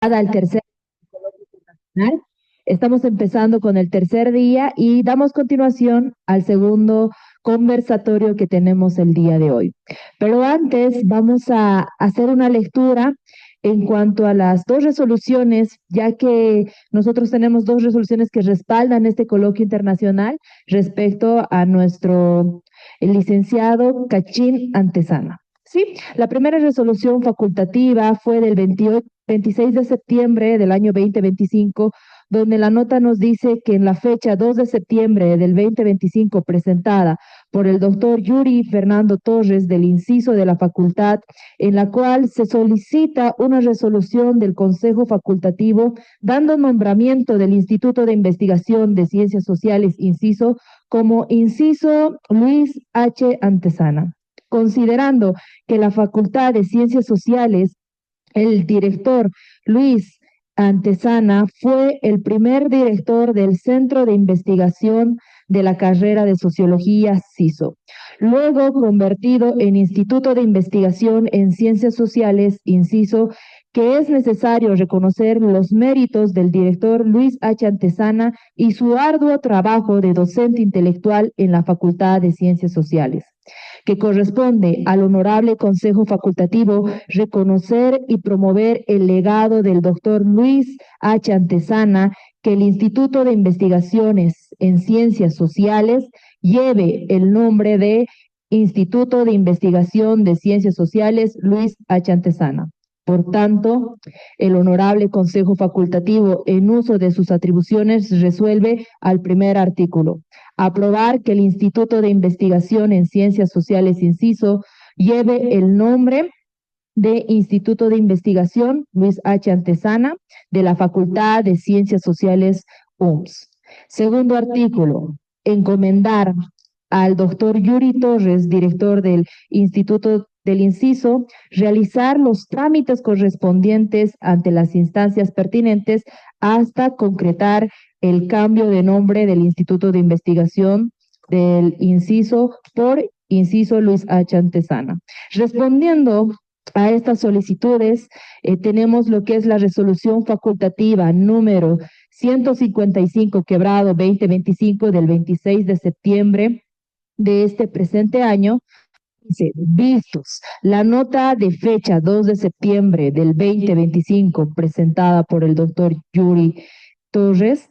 Al tercer coloquio internacional. Estamos empezando con el tercer día y damos continuación al segundo conversatorio que tenemos el día de hoy. Pero antes vamos a hacer una lectura en cuanto a las dos resoluciones, ya que nosotros tenemos dos resoluciones que respaldan este coloquio internacional respecto a nuestro licenciado Cachín Antesana. Sí, la primera resolución facultativa fue del 26 de septiembre del año 2025, donde la nota nos dice que en la fecha 2 de septiembre del 2025 presentada por el doctor Yuri Fernando Torres del inciso de la facultad, en la cual se solicita una resolución del Consejo Facultativo dando nombramiento del Instituto de Investigación de Ciencias Sociales, inciso, como inciso Luis H. Antesana, considerando que la Facultad de Ciencias Sociales, el director Luis Antesana fue el primer director del Centro de Investigación de la carrera de Sociología CISO, luego convertido en Instituto de Investigación en Ciencias Sociales, inciso, que es necesario reconocer los méritos del director Luis H. Antesana y su arduo trabajo de docente intelectual en la Facultad de Ciencias Sociales, que corresponde al Honorable Consejo Facultativo reconocer y promover el legado del doctor Luis H. Antesana, que el Instituto de Investigaciones en Ciencias Sociales lleve el nombre de Instituto de Investigación de Ciencias Sociales Luis H. Antesana. Por tanto, el Honorable Consejo Facultativo, en uso de sus atribuciones, resuelve al primer artículo: aprobar que el Instituto de Investigación en Ciencias Sociales, inciso, lleve el nombre de Instituto de Investigación Luis H. Antesana de la Facultad de Ciencias Sociales UMS. Segundo artículo: encomendar al doctor Yuri Torres, director del Instituto del Inciso, realizar los trámites correspondientes ante las instancias pertinentes hasta concretar el cambio de nombre del Instituto de Investigación del Inciso por Inciso Luis H. Antesana. Respondiendo a estas solicitudes, tenemos lo que es la resolución facultativa número 155 quebrado 2025 del 26 de septiembre de este presente año. Dice: vistos la nota de fecha 2 de septiembre del 2025 presentada por el doctor Yuri Torres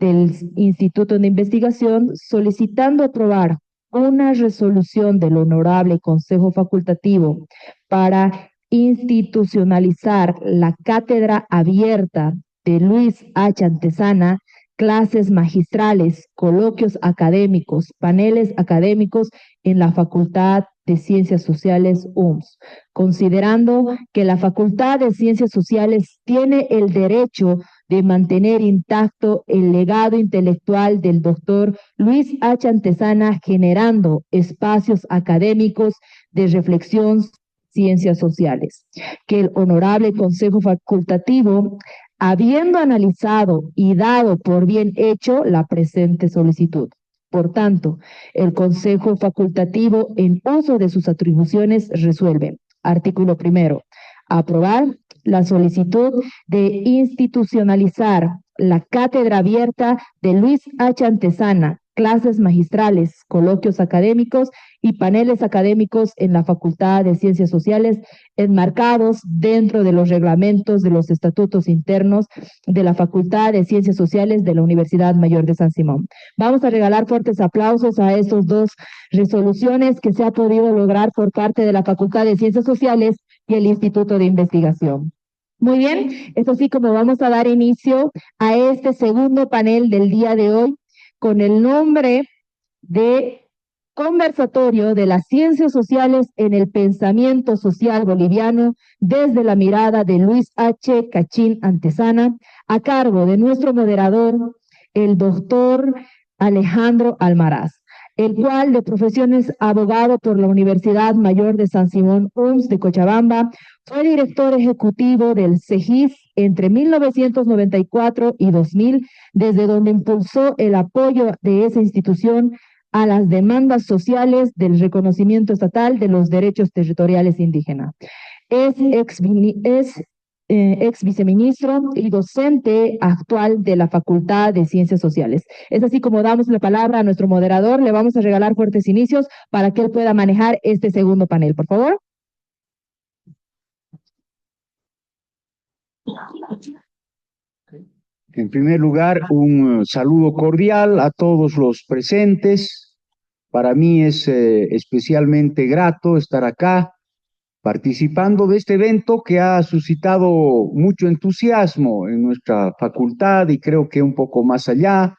del Instituto de Investigación, solicitando aprobar una resolución del Honorable Consejo Facultativo para institucionalizar la cátedra abierta de Luis H. Antesana, clases magistrales, coloquios académicos, paneles académicos en la Facultad de Ciencias Sociales UMS, considerando que la Facultad de Ciencias Sociales tiene el derecho de mantener intacto el legado intelectual del doctor Luis H. Antesana, generando espacios académicos de reflexión, ciencias sociales, que el Honorable Consejo Facultativo, habiendo analizado y dado por bien hecho la presente solicitud. Por tanto, el Consejo Facultativo, en uso de sus atribuciones, resuelve. Artículo primero: aprobar la solicitud de institucionalizar la cátedra abierta de Luis H. Antesana, clases magistrales, coloquios académicos y paneles académicos en la Facultad de Ciencias Sociales, enmarcados dentro de los reglamentos de los estatutos internos de la Facultad de Ciencias Sociales de la Universidad Mayor de San Simón. Vamos a regalar fuertes aplausos a estos dos resoluciones que se ha podido lograr por parte de la Facultad de Ciencias Sociales y el Instituto de Investigación. Muy bien, es así como vamos a dar inicio a este segundo panel del día de hoy, con el nombre de Conversatorio de las Ciencias Sociales en el Pensamiento Social Boliviano desde la mirada de Luis H. Cachín Antesana, a cargo de nuestro moderador, el doctor Alejandro Almaraz, el cual de profesión es abogado por la Universidad Mayor de San Simón UMS de Cochabamba. Fue director ejecutivo del CEGIS entre 1994 y 2000, desde donde impulsó el apoyo de esa institución a las demandas sociales del reconocimiento estatal de los derechos territoriales indígenas. Es ex viceministro y docente actual de la Facultad de Ciencias Sociales. Es así como damos la palabra a nuestro moderador. Le vamos a regalar fuertes inicios para que él pueda manejar este segundo panel, por favor. En primer lugar, un saludo cordial a todos los presentes. Para mí es especialmente grato estar acá participando de este evento que ha suscitado mucho entusiasmo en nuestra facultad y creo que un poco más allá,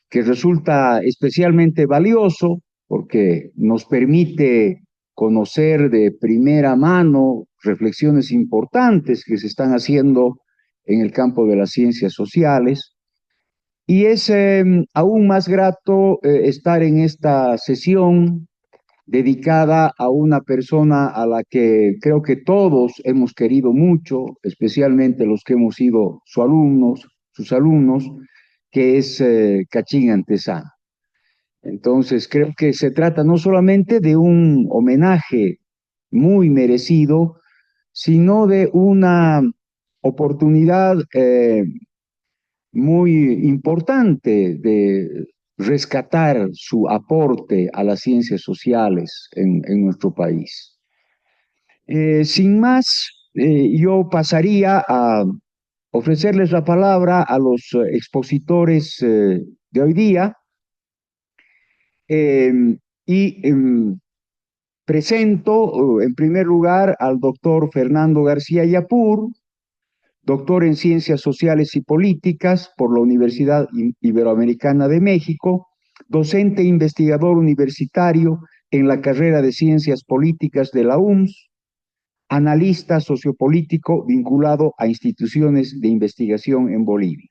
que resulta especialmente valioso porque nos permite conocer de primera mano reflexiones importantes que se están haciendo en el campo de las ciencias sociales. Y es aún más grato estar en esta sesión dedicada a una persona a la que creo que todos hemos querido mucho, especialmente los que hemos sido sus alumnos, que es Kachin Antezana. Entonces, creo que se trata no solamente de un homenaje muy merecido, sino de una oportunidad muy importante de rescatar su aporte a las ciencias sociales en nuestro país. Sin más, yo pasaría a ofrecerles la palabra a los expositores de hoy día y presento en primer lugar al doctor Fernando García Yapur, doctor en Ciencias Sociales y Políticas por la Universidad Iberoamericana de México, docente e investigador universitario en la carrera de Ciencias Políticas de la UMS, analista sociopolítico vinculado a instituciones de investigación en Bolivia.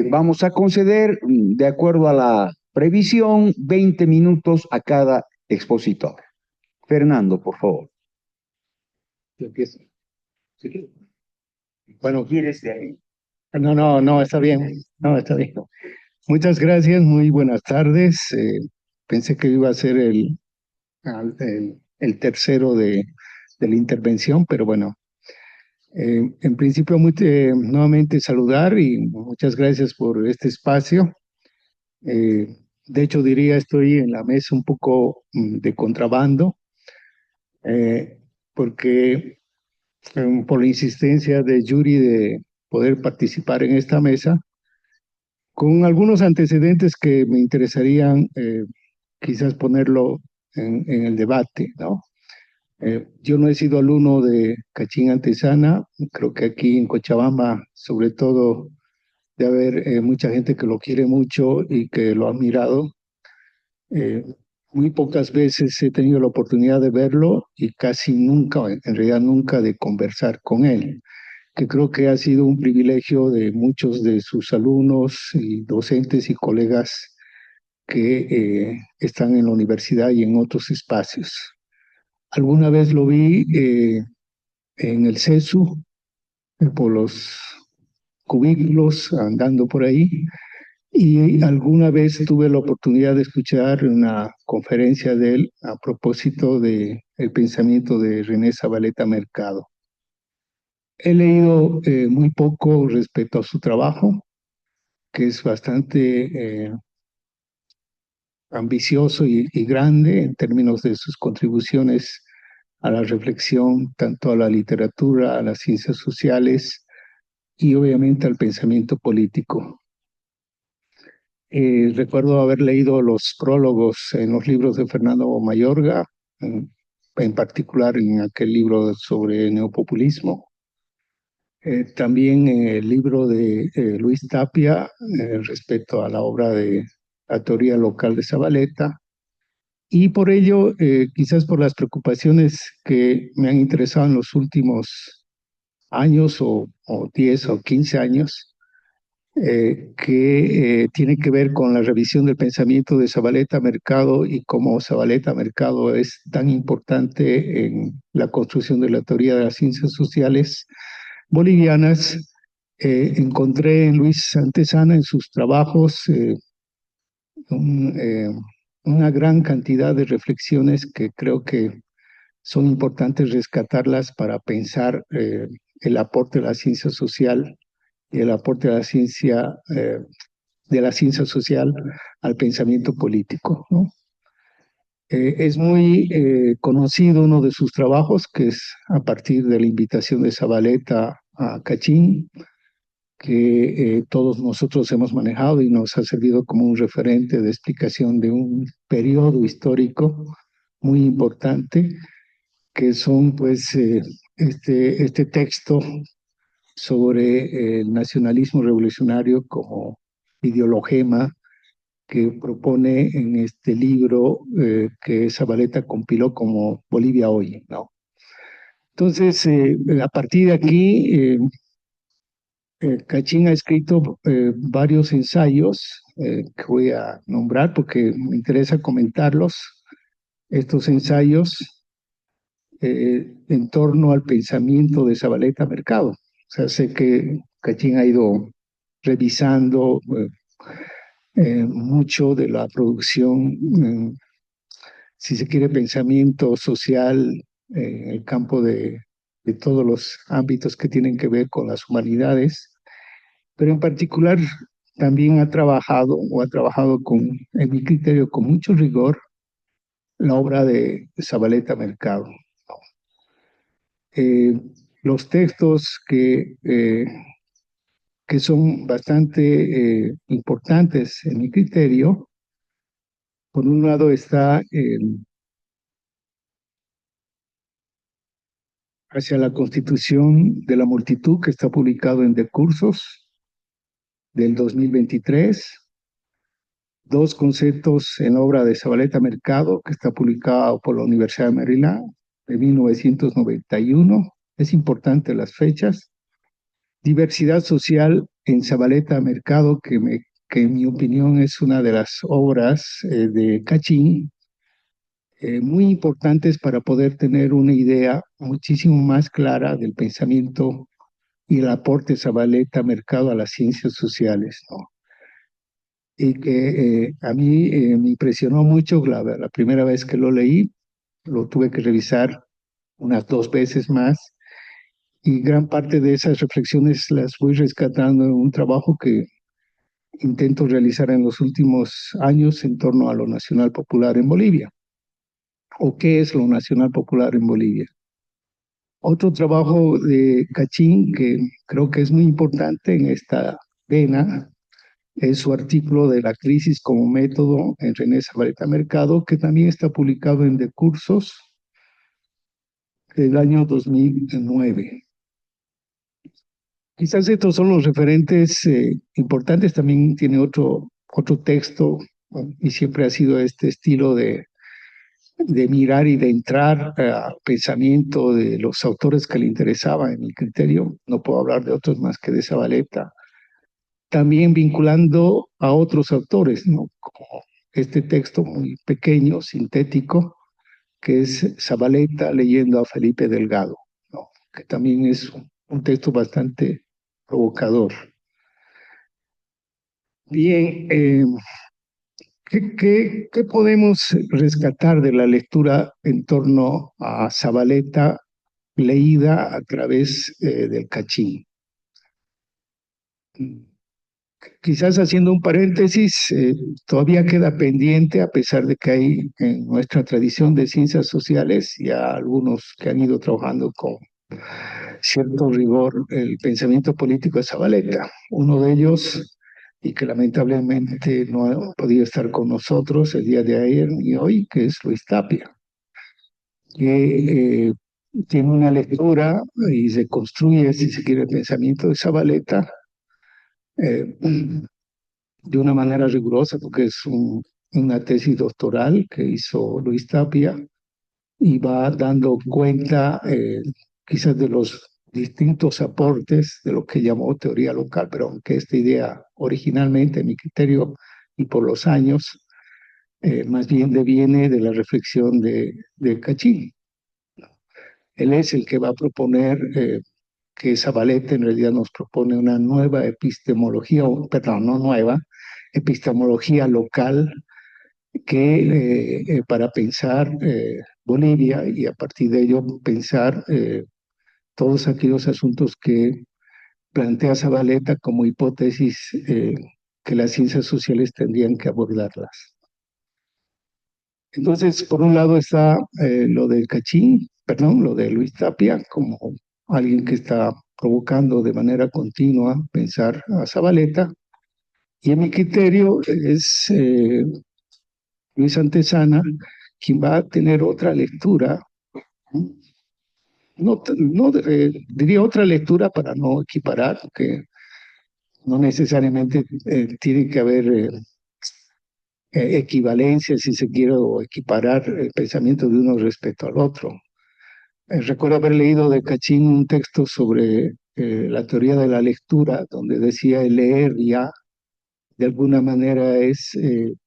Vamos a conceder, de acuerdo a la previsión, 20 minutos a cada expositor. Fernando, por favor. Yo empiezo. ¿Sí? Bueno, ¿quieres de ahí? No, está bien. No, está bien. Muchas gracias, muy buenas tardes. Pensé que iba a ser el tercero de la intervención, pero bueno. En principio, nuevamente saludar y muchas gracias por este espacio. De hecho, diría, estoy en la mesa un poco de contrabando, porque por la insistencia de Yuri de poder participar en esta mesa, con algunos antecedentes que me interesarían quizás ponerlo en el debate, ¿no? Yo no he sido alumno de Kachin Antezana, creo que aquí en Cochabamba, sobre todo, de haber mucha gente que lo quiere mucho y que lo ha admirado. Muy pocas veces he tenido la oportunidad de verlo y casi nunca, en realidad nunca, de conversar con él, que creo que ha sido un privilegio de muchos de sus alumnos y docentes y colegas que están en la universidad y en otros espacios. Alguna vez lo vi en el CESU, por los cubículos, andando por ahí, y alguna vez tuve la oportunidad de escuchar una conferencia de él a propósito del pensamiento de René Zabaleta Mercado. He leído muy poco respecto a su trabajo, que es bastante ambicioso y grande en términos de sus contribuciones a la reflexión, tanto a la literatura, a las ciencias sociales y obviamente al pensamiento político. Recuerdo haber leído los prólogos en los libros de Fernando Mayorga, en particular en aquel libro sobre neopopulismo. También en el libro de Luis Tapia respecto a la obra de la teoría local de Zabaleta. Y por ello, quizás por las preocupaciones que me han interesado en los últimos años o 10 o 15 años, que tiene que ver con la revisión del pensamiento de Zabaleta Mercado y cómo Zabaleta Mercado es tan importante en la construcción de la teoría de las ciencias sociales bolivianas. Encontré en Luis Antezana, en sus trabajos, una gran cantidad de reflexiones que creo que son importantes rescatarlas para pensar el aporte de la ciencia social y el aporte de la ciencia social al pensamiento político, ¿no? Es muy conocido uno de sus trabajos, que es a partir de la invitación de Zabaleta a Kachin, que todos nosotros hemos manejado y nos ha servido como un referente de explicación de un periodo histórico muy importante, que son pues este texto sobre el nacionalismo revolucionario como ideologema que propone en este libro que Zabaleta compiló como Bolivia Hoy, ¿no? Entonces, a partir de aquí, Kachin ha escrito varios ensayos que voy a nombrar porque me interesa comentarlos, estos ensayos en torno al pensamiento de Zabaleta Mercado. O sea, sé que Kachin ha ido revisando mucho de la producción, si se quiere, pensamiento social en el campo de todos los ámbitos que tienen que ver con las humanidades, pero en particular también ha trabajado con, en mi criterio, con mucho rigor, la obra de Zabaleta Mercado. Eh, los textos que son bastante importantes en mi criterio, por un lado está Hacia la Constitución de la Multitud, que está publicado en Decursos del 2023, dos conceptos en la obra de Zabaleta Mercado, que está publicado por la Universidad de Maryland de 1991. Es importante las fechas. Diversidad social en Zabaleta Mercado, que en mi opinión es una de las obras de Kachin, muy importantes para poder tener una idea muchísimo más clara del pensamiento y el aporte de Zabaleta Mercado a las ciencias sociales, ¿no? Y que a mí me impresionó mucho la primera vez que lo leí, lo tuve que revisar unas 2 veces más, y gran parte de esas reflexiones las voy rescatando en un trabajo que intento realizar en los últimos años en torno a lo nacional popular en Bolivia, o qué es lo nacional popular en Bolivia. Otro trabajo de Kachin que creo que es muy importante en esta vena es su artículo de la crisis como método en René Zabaleta Mercado, que también está publicado en Decursos del año 2009. Quizás estos son los referentes importantes. También tiene otro texto, ¿no? Y siempre ha sido este estilo de mirar y de entrar al pensamiento de los autores que le interesaban, en mi criterio. No puedo hablar de otros más que de Zabaleta. También vinculando a otros autores, ¿no? Como este texto muy pequeño, sintético, que es Zabaleta leyendo a Felipe Delgado, ¿no? Que también es un texto bastante provocador. Bien, ¿qué podemos rescatar de la lectura en torno a Zabaleta leída a través del Kachin? Quizás haciendo un paréntesis, todavía queda pendiente, a pesar de que hay en nuestra tradición de ciencias sociales ya algunos que han ido trabajando con cierto rigor el pensamiento político de Zabaleta. Uno de ellos, y que lamentablemente no ha podido estar con nosotros el día de ayer ni hoy, que es Luis Tapia, que tiene una lectura y se construye, si se quiere, el pensamiento de Zabaleta de una manera rigurosa, porque es una tesis doctoral que hizo Luis Tapia y va dando cuenta quizás de los distintos aportes de lo que llamó teoría local, pero aunque esta idea originalmente, en mi criterio y por los años, más bien deviene de la reflexión de Kachin. Él es el que va a proponer que Zabaleta en realidad nos propone una nueva epistemología, perdón, no nueva, epistemología local para pensar Bolivia y a partir de ello pensar todos aquellos asuntos que plantea Zabaleta como hipótesis que las ciencias sociales tendrían que abordarlas. Entonces, por un lado está lo de Cachín, perdón, lo de Luis Tapia, como alguien que está provocando de manera continua pensar a Zabaleta, y en mi criterio es Luis Antesana quien va a tener otra lectura, diría otra lectura para no equiparar, porque no necesariamente tiene que haber equivalencia, si se quiere, o equiparar el pensamiento de uno respecto al otro. Recuerdo haber leído de Cachín un texto sobre la teoría de la lectura, donde decía el leer ya de alguna manera es el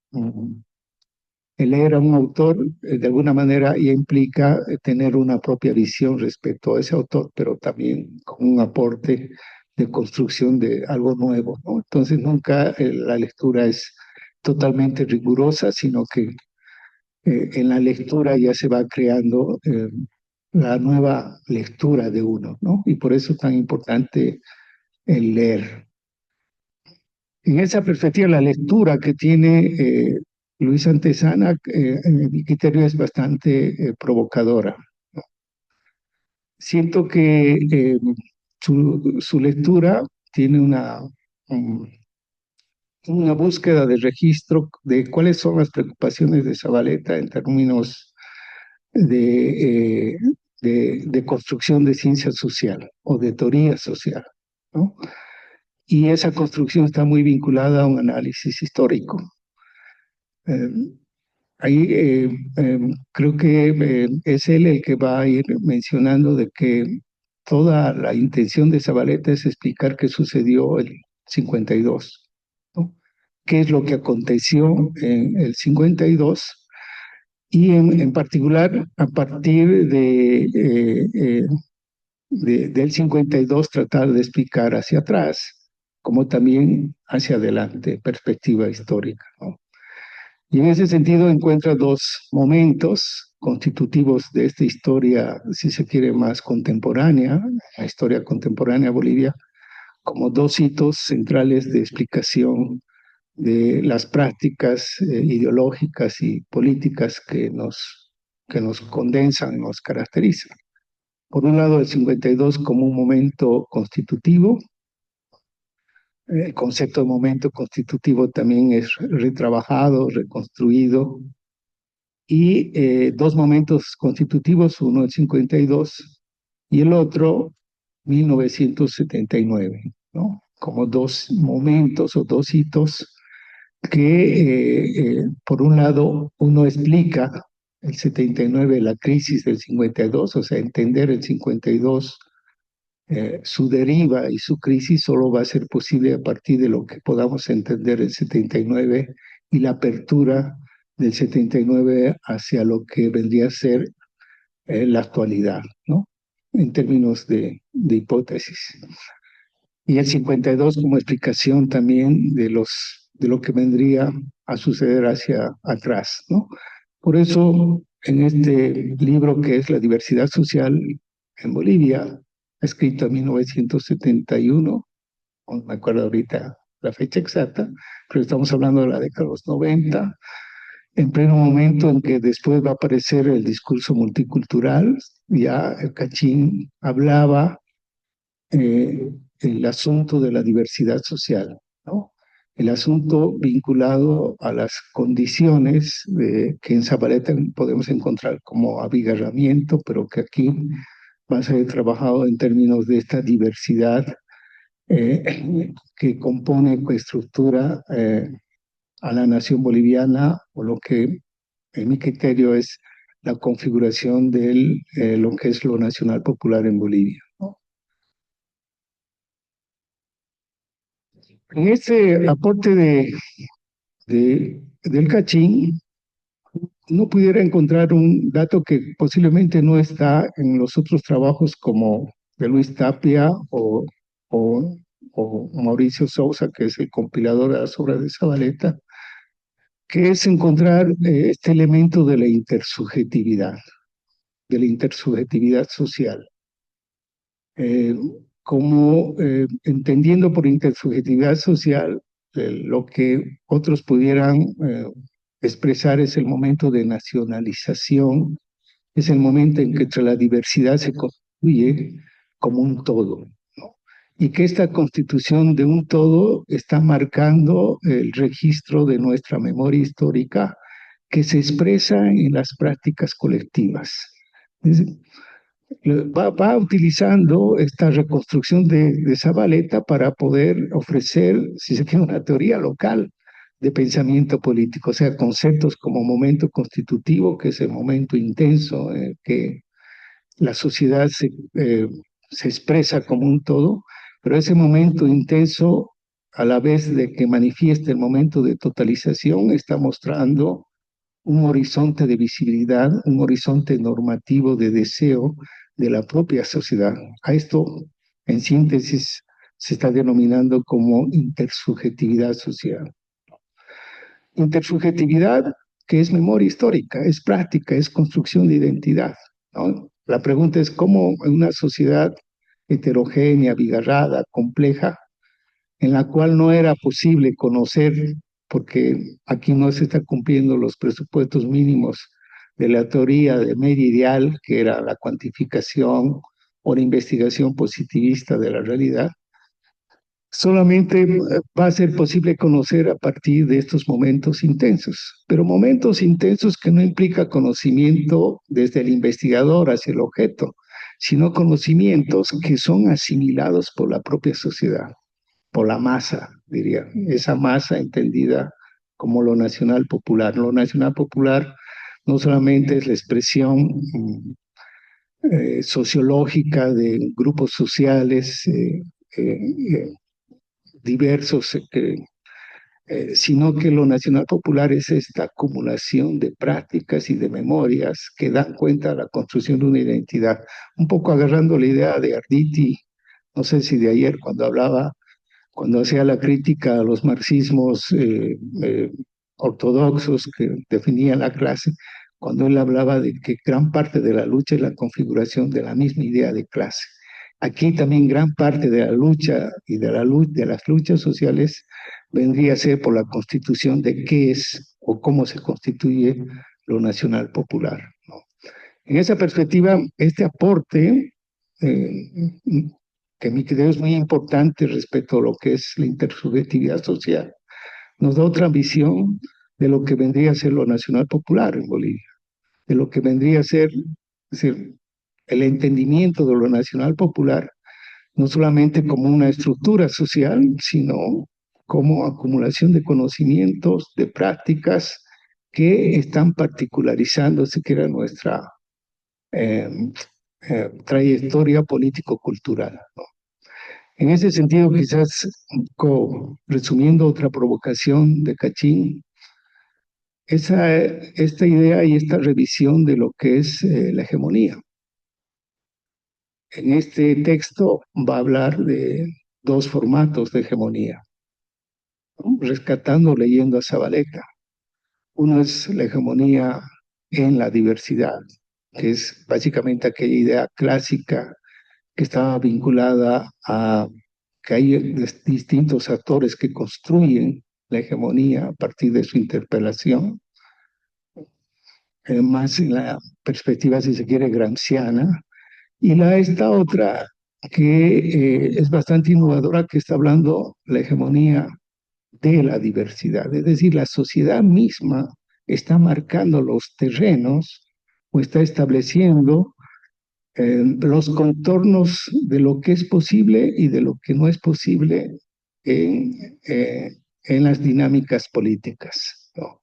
leer a un autor, de alguna manera ya implica tener una propia visión respecto a ese autor, pero también con un aporte de construcción de algo nuevo, ¿no? Entonces nunca la lectura es totalmente rigurosa, sino que en la lectura ya se va creando la nueva lectura de uno, ¿no? Y por eso es tan importante el leer. En esa perspectiva, la lectura que tiene Luis Antesana, en mi criterio, es bastante provocadora. Siento que su lectura tiene una búsqueda de registro de cuáles son las preocupaciones de Zabaleta en términos de, de construcción de ciencia social o de teoría social, ¿no? Y esa construcción está muy vinculada a un análisis histórico. Eh, ahí creo que es él el que va a ir mencionando de que toda la intención de Zabaleta es explicar qué sucedió el 52, ¿no? ¿Qué es lo que aconteció en el 52? Y en particular, a partir del 52, tratar de explicar hacia atrás, como también hacia adelante, perspectiva histórica, ¿no? Y en ese sentido encuentra dos momentos constitutivos de esta historia, si se quiere, más contemporánea, la historia contemporánea de Bolivia, como dos hitos centrales de explicación de las prácticas ideológicas y políticas que nos condensan, nos caracterizan. Por un lado, el 52 como un momento constitutivo. El concepto de momento constitutivo también es retrabajado, reconstruido. Y dos momentos constitutivos, uno el 52 y el otro 1979, ¿no? Como dos momentos o dos hitos que, por un lado, uno explica el 79, la crisis del 52, o sea, entender el 52, su deriva y su crisis solo va a ser posible a partir de lo que podamos entender el 79 y la apertura del 79 hacia lo que vendría a ser la actualidad, ¿no? En términos de hipótesis. Y el 52 como explicación también de lo que vendría a suceder hacia atrás, ¿no? Por eso, en este libro que es La diversidad social en Bolivia, escrito en 1971, no me acuerdo ahorita la fecha exacta, pero estamos hablando de la década de los 90, en pleno momento en que después va a aparecer el discurso multicultural, ya el Cachín hablaba el asunto de la diversidad social, ¿no? El asunto vinculado a las condiciones que en Zabaleta podemos encontrar como abigarramiento, pero que aquí va a ser trabajado en términos de esta diversidad que compone, que estructura a la nación boliviana, o lo que en mi criterio es la configuración de lo que es lo nacional popular en Bolivia, ¿no? En ese aporte del Cachín, no pudiera encontrar un dato que posiblemente no está en los otros trabajos como de Luis Tapia o Mauricio Sousa, que es el compilador de las obras de Zabaleta, que es encontrar este elemento de la intersubjetividad social. Como entendiendo por intersubjetividad social lo que otros pudieran expresar es el momento de nacionalización, es el momento en que la diversidad se constituye como un todo, ¿no? Y que esta constitución de un todo está marcando el registro de nuestra memoria histórica que se expresa en las prácticas colectivas. Va utilizando esta reconstrucción de Zabaleta para poder ofrecer, si se quiere, una teoría local de pensamiento político, o sea, conceptos como momento constitutivo, que es el momento intenso en que la sociedad se expresa como un todo, pero ese momento intenso, a la vez de que manifiesta el momento de totalización, está mostrando un horizonte de visibilidad, un horizonte normativo de deseo de la propia sociedad. A esto, en síntesis, se está denominando como intersubjetividad social. Intersubjetividad que es memoria histórica, es práctica, es construcción de identidad, ¿no? La pregunta es cómo en una sociedad heterogénea, bigarrada, compleja, en la cual no era posible conocer, porque aquí no se están cumpliendo los presupuestos mínimos de la teoría de media ideal, que era la cuantificación o la investigación positivista de la realidad, solamente va a ser posible conocer a partir de estos momentos intensos, pero momentos intensos que no implica conocimiento desde el investigador hacia el objeto, sino conocimientos que son asimilados por la propia sociedad, por la masa, diría, esa masa entendida como lo nacional popular. Lo nacional popular no solamente es la expresión sociológica de grupos sociales diversos, sino que lo nacional popular es esta acumulación de prácticas y de memorias que dan cuenta de la construcción de una identidad. Un poco agarrando la idea de Arditi, no sé si de ayer, cuando hacía la crítica a los marxismos ortodoxos que definían la clase, cuando él hablaba de que gran parte de la lucha es la configuración de la misma idea de clase. Aquí también gran parte de la lucha y de las luchas sociales vendría a ser por la constitución de qué es o cómo se constituye lo nacional popular, ¿no? En esa perspectiva, este aporte, que mi creo es muy importante respecto a lo que es la intersubjetividad social, nos da otra visión de lo que vendría a ser lo nacional popular en Bolivia, de lo que vendría a ser, es decir, el entendimiento de lo nacional popular, no solamente como una estructura social, sino como acumulación de conocimientos, de prácticas que están particularizando, si quiera, nuestra eh, trayectoria político-cultural, ¿no? En ese sentido, quizás, resumiendo otra provocación de Cachín, esta idea y esta revisión de lo que es la hegemonía. En este texto va a hablar de dos formatos de hegemonía, ¿no? Rescatando, leyendo a Zabaleta. Uno es la hegemonía en la diversidad, que es básicamente aquella idea clásica que estaba vinculada a que hay distintos actores que construyen la hegemonía a partir de su interpelación, más en la perspectiva, si se quiere, gramsciana, y esta otra que es bastante innovadora, que está hablando la hegemonía de la diversidad, es decir, la sociedad misma está marcando los terrenos o está estableciendo los contornos de lo que es posible y de lo que no es posible en las dinámicas políticas, ¿no?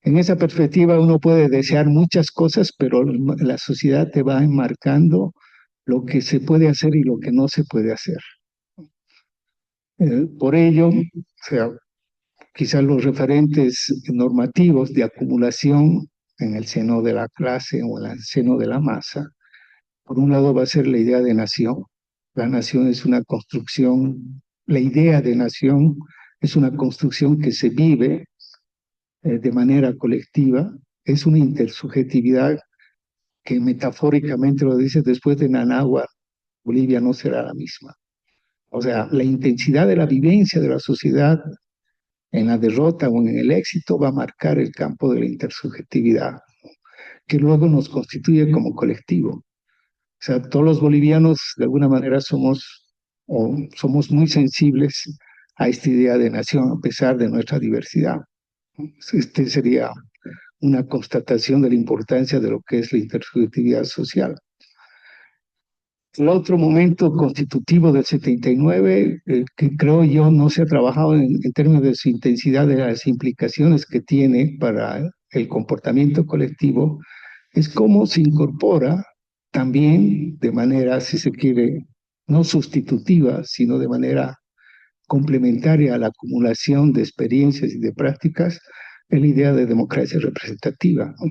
En esa perspectiva uno puede desear muchas cosas, pero la sociedad te va enmarcando lo que se puede hacer y lo que no se puede hacer. Por ello, o sea, quizás los referentes normativos de acumulación en el seno de la clase o en el seno de la masa, por un lado va a ser la idea de nación. La nación es una construcción, la idea de nación es una construcción que se vive de manera colectiva, es una intersubjetividad que metafóricamente lo dice después de Nanagua, Bolivia no será la misma. O sea, la intensidad de la vivencia de la sociedad en la derrota o en el éxito va a marcar el campo de la intersubjetividad, que luego nos constituye como colectivo. O sea, todos los bolivianos de alguna manera somos muy sensibles a esta idea de nación a pesar de nuestra diversidad. Este sería una constatación de la importancia de lo que es la intersubjetividad social. El otro momento constitutivo del 79, que creo yo no se ha trabajado en términos de su intensidad, de las implicaciones que tiene para el comportamiento colectivo, es cómo se incorpora también de manera, si se quiere, no sustitutiva, sino de manera complementaria a la acumulación de experiencias y de prácticas, la idea de democracia representativa, ¿no?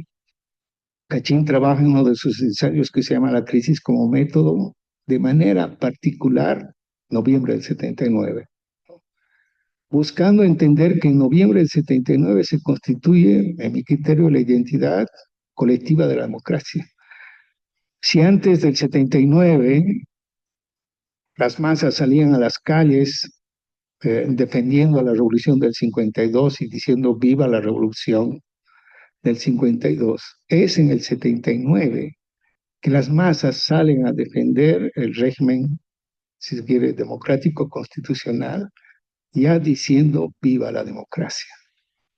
Kachin trabaja en uno de sus ensayos que se llama La crisis como método, de manera particular, noviembre del 79, buscando entender que en noviembre del 79 se constituye, en mi criterio, la identidad colectiva de la democracia. Si antes del 79 las masas salían a las calles defendiendo a la revolución del 52 y diciendo viva la revolución del 52, es en el 79 que las masas salen a defender el régimen, si se quiere, democrático constitucional, ya diciendo viva la democracia,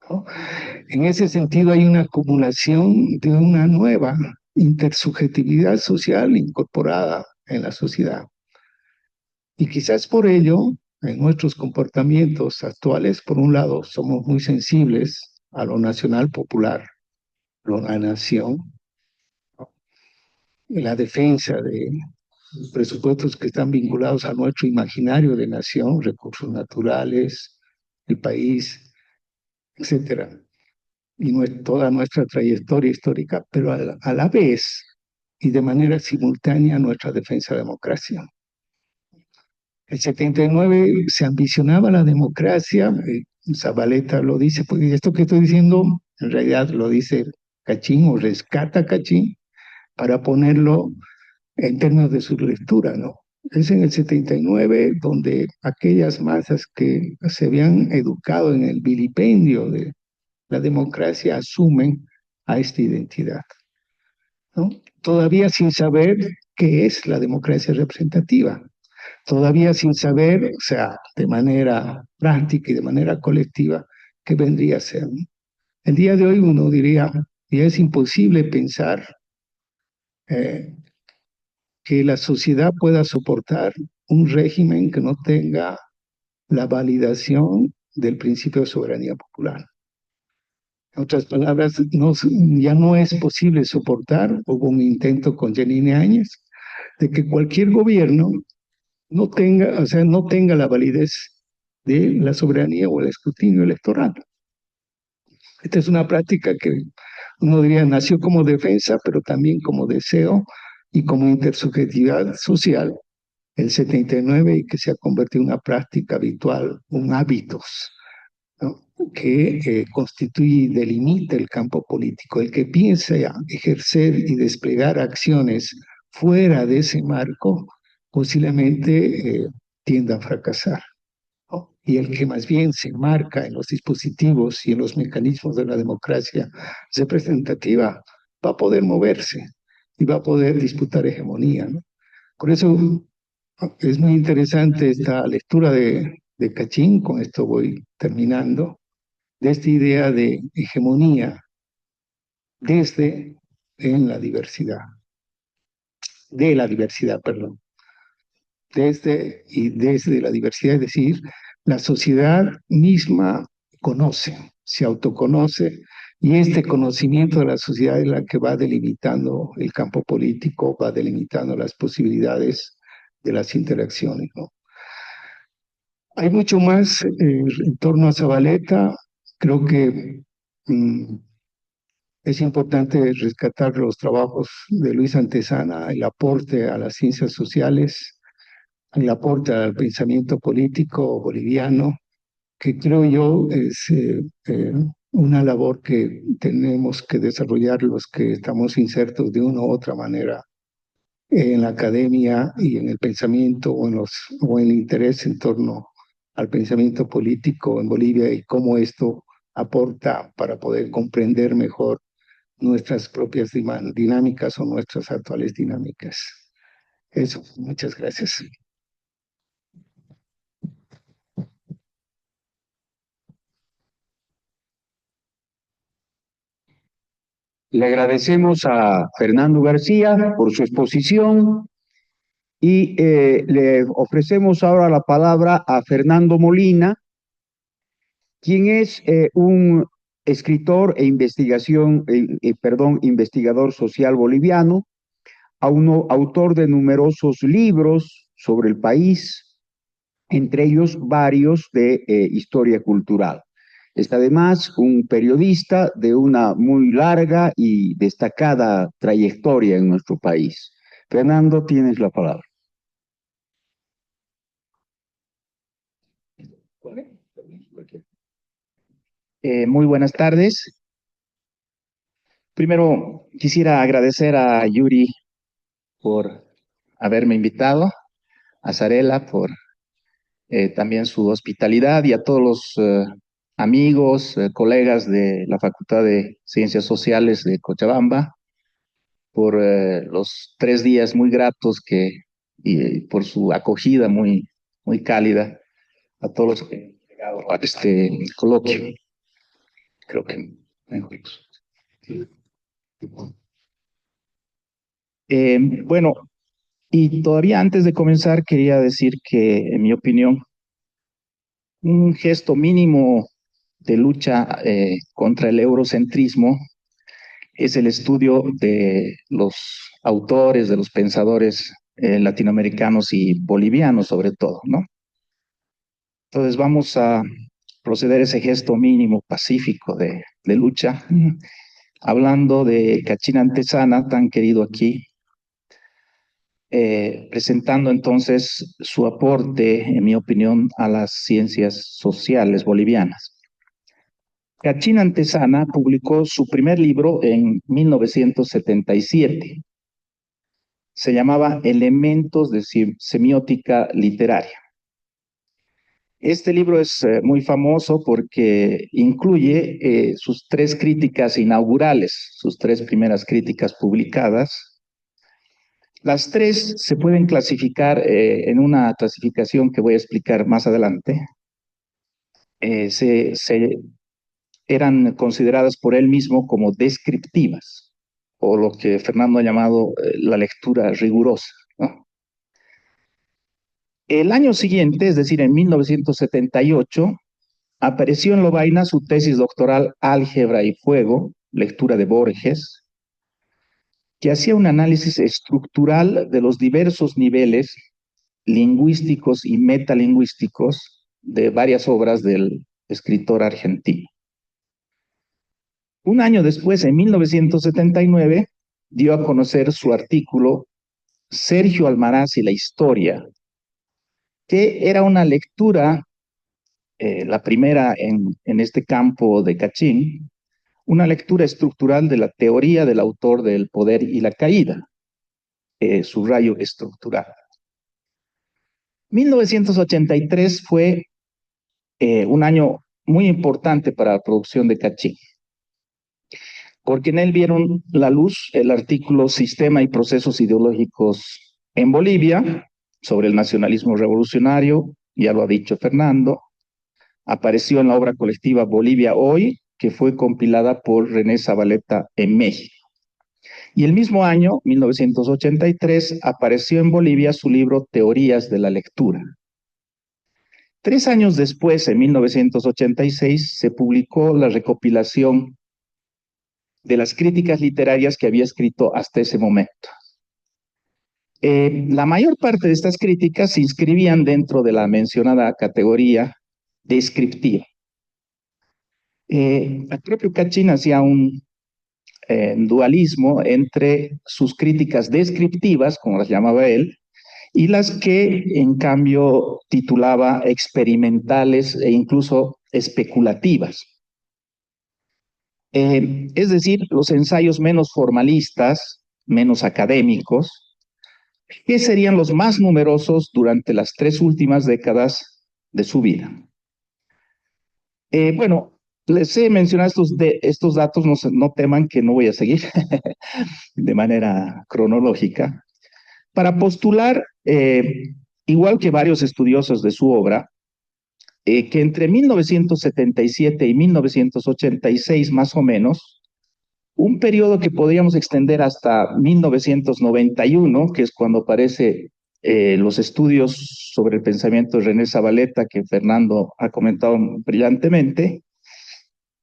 ¿no? En ese sentido hay una acumulación de una nueva intersubjetividad social incorporada en la sociedad. Y quizás por ello, en nuestros comportamientos actuales, por un lado, somos muy sensibles a lo nacional popular, la nación, la defensa de presupuestos que están vinculados a nuestro imaginario de nación, recursos naturales, el país, etcétera, y toda nuestra trayectoria histórica, pero a la vez y de manera simultánea nuestra defensa de la democracia. El 79 se ambicionaba la democracia, Zabaleta lo dice, porque esto que estoy diciendo en realidad lo dice Kachin o rescata Kachin para ponerlo en términos de su lectura, ¿no? Es en el 79 donde aquellas masas que se habían educado en el vilipendio de la democracia asumen a esta identidad, ¿no? Todavía sin saber qué es la democracia representativa, todavía sin saber, o sea, de manera práctica y de manera colectiva, qué vendría a ser, ¿no? El día de hoy uno diría, ya es imposible pensar que la sociedad pueda soportar un régimen que no tenga la validación del principio de soberanía popular. En otras palabras, ya no es posible soportar, hubo un intento con Janine Áñez, de que cualquier gobierno no tenga, o sea, no tenga la validez de la soberanía o el escrutinio electoral. Esta es una práctica que uno diría nació como defensa, pero también como deseo y como intersubjetividad social el 79 y que se ha convertido en una práctica habitual, un hábitos, ¿no? Que constituye y delimita el campo político. El que piensa ejercer y desplegar acciones fuera de ese marco posiblemente tienda a fracasar, ¿no? Y el que más bien se marca en los dispositivos y en los mecanismos de la democracia representativa va a poder moverse y va a poder disputar hegemonía, ¿no? Por eso es muy interesante esta lectura de Kachin, con esto voy terminando, de esta idea de hegemonía desde en la diversidad, de la diversidad, perdón, desde la diversidad, es decir, la sociedad misma conoce, se autoconoce, y este conocimiento de la sociedad es la que va delimitando el campo político, va delimitando las posibilidades de las interacciones, ¿no? Hay mucho más en torno a Zabaleta. Creo que es importante rescatar los trabajos de Luis Antezana, el aporte a las ciencias sociales, el aporte al pensamiento político boliviano, que creo yo es una labor que tenemos que desarrollar los que estamos insertos de una u otra manera en la academia y en el pensamiento o en el interés en torno al pensamiento político en Bolivia y cómo esto aporta para poder comprender mejor nuestras propias dinámicas o nuestras actuales dinámicas. Eso, muchas gracias. Le agradecemos a Fernando García por su exposición y le ofrecemos ahora la palabra a Fernando Molina, quien es un escritor investigador social boliviano, autor de numerosos libros sobre el país, entre ellos varios de historia cultural. Es además un periodista de una muy larga y destacada trayectoria en nuestro país. Fernando, tienes la palabra. Muy buenas tardes. Primero, quisiera agradecer a Yuri por haberme invitado, a Zarela por también su hospitalidad y a todos los amigos, colegas de la Facultad de Ciencias Sociales de Cochabamba por los 3 días muy gratos y por su acogida muy cálida a todos los que han llegado a este coloquio. Creo que mejor. Bueno, y todavía antes de comenzar quería decir que, en mi opinión, un gesto mínimo de lucha contra el eurocentrismo es el estudio de los autores, de los pensadores latinoamericanos y bolivianos sobre todo, ¿no? Entonces vamos a proceder a ese gesto mínimo pacífico de lucha, hablando de Cachín Antezana, tan querido aquí, presentando entonces su aporte, en mi opinión, a las ciencias sociales bolivianas. Cachín Antezana publicó su primer libro en 1977. Se llamaba Elementos de Semiótica Literaria. Este libro es muy famoso porque incluye sus 3 críticas inaugurales, sus 3 primeras críticas publicadas. Las 3 se pueden clasificar en una clasificación que voy a explicar más adelante. Eran consideradas por él mismo como descriptivas, o lo que Fernando ha llamado la lectura rigurosa, ¿no? El año siguiente, es decir, en 1978, apareció en Lovaina su tesis doctoral Álgebra y Fuego, lectura de Borges, que hacía un análisis estructural de los diversos niveles lingüísticos y metalingüísticos de varias obras del escritor argentino. Un año después, en 1979, dio a conocer su artículo Sergio Almaraz y la historia, que era una lectura, la primera en este campo de Cachín, una lectura estructural de la teoría del autor del poder y la caída, subrayo estructural. 1983 fue un año muy importante para la producción de Cachín, porque en él vieron la luz el artículo Sistema y procesos ideológicos en Bolivia, sobre el nacionalismo revolucionario, ya lo ha dicho Fernando. Apareció en la obra colectiva Bolivia Hoy, que fue compilada por René Zabaleta en México. Y el mismo año, 1983, apareció en Bolivia su libro Teorías de la Lectura. 3 años después, en 1986, se publicó la recopilación de las críticas literarias que había escrito hasta ese momento. La mayor parte de estas críticas se inscribían dentro de la mencionada categoría descriptiva. El propio Cachín hacía un dualismo entre sus críticas descriptivas, como las llamaba él, y las que en cambio titulaba experimentales e incluso especulativas. es decir, los ensayos menos formalistas, menos académicos, que serían los más numerosos durante las 3 últimas décadas de su vida. Bueno, les he mencionado estos datos, no teman que no voy a seguir de manera cronológica, para postular, igual que varios estudiosos de su obra, que entre 1977 y 1986 más o menos, un periodo que podríamos extender hasta 1991, que es cuando aparece los estudios sobre el pensamiento de René Zavaleta, que Fernando ha comentado brillantemente.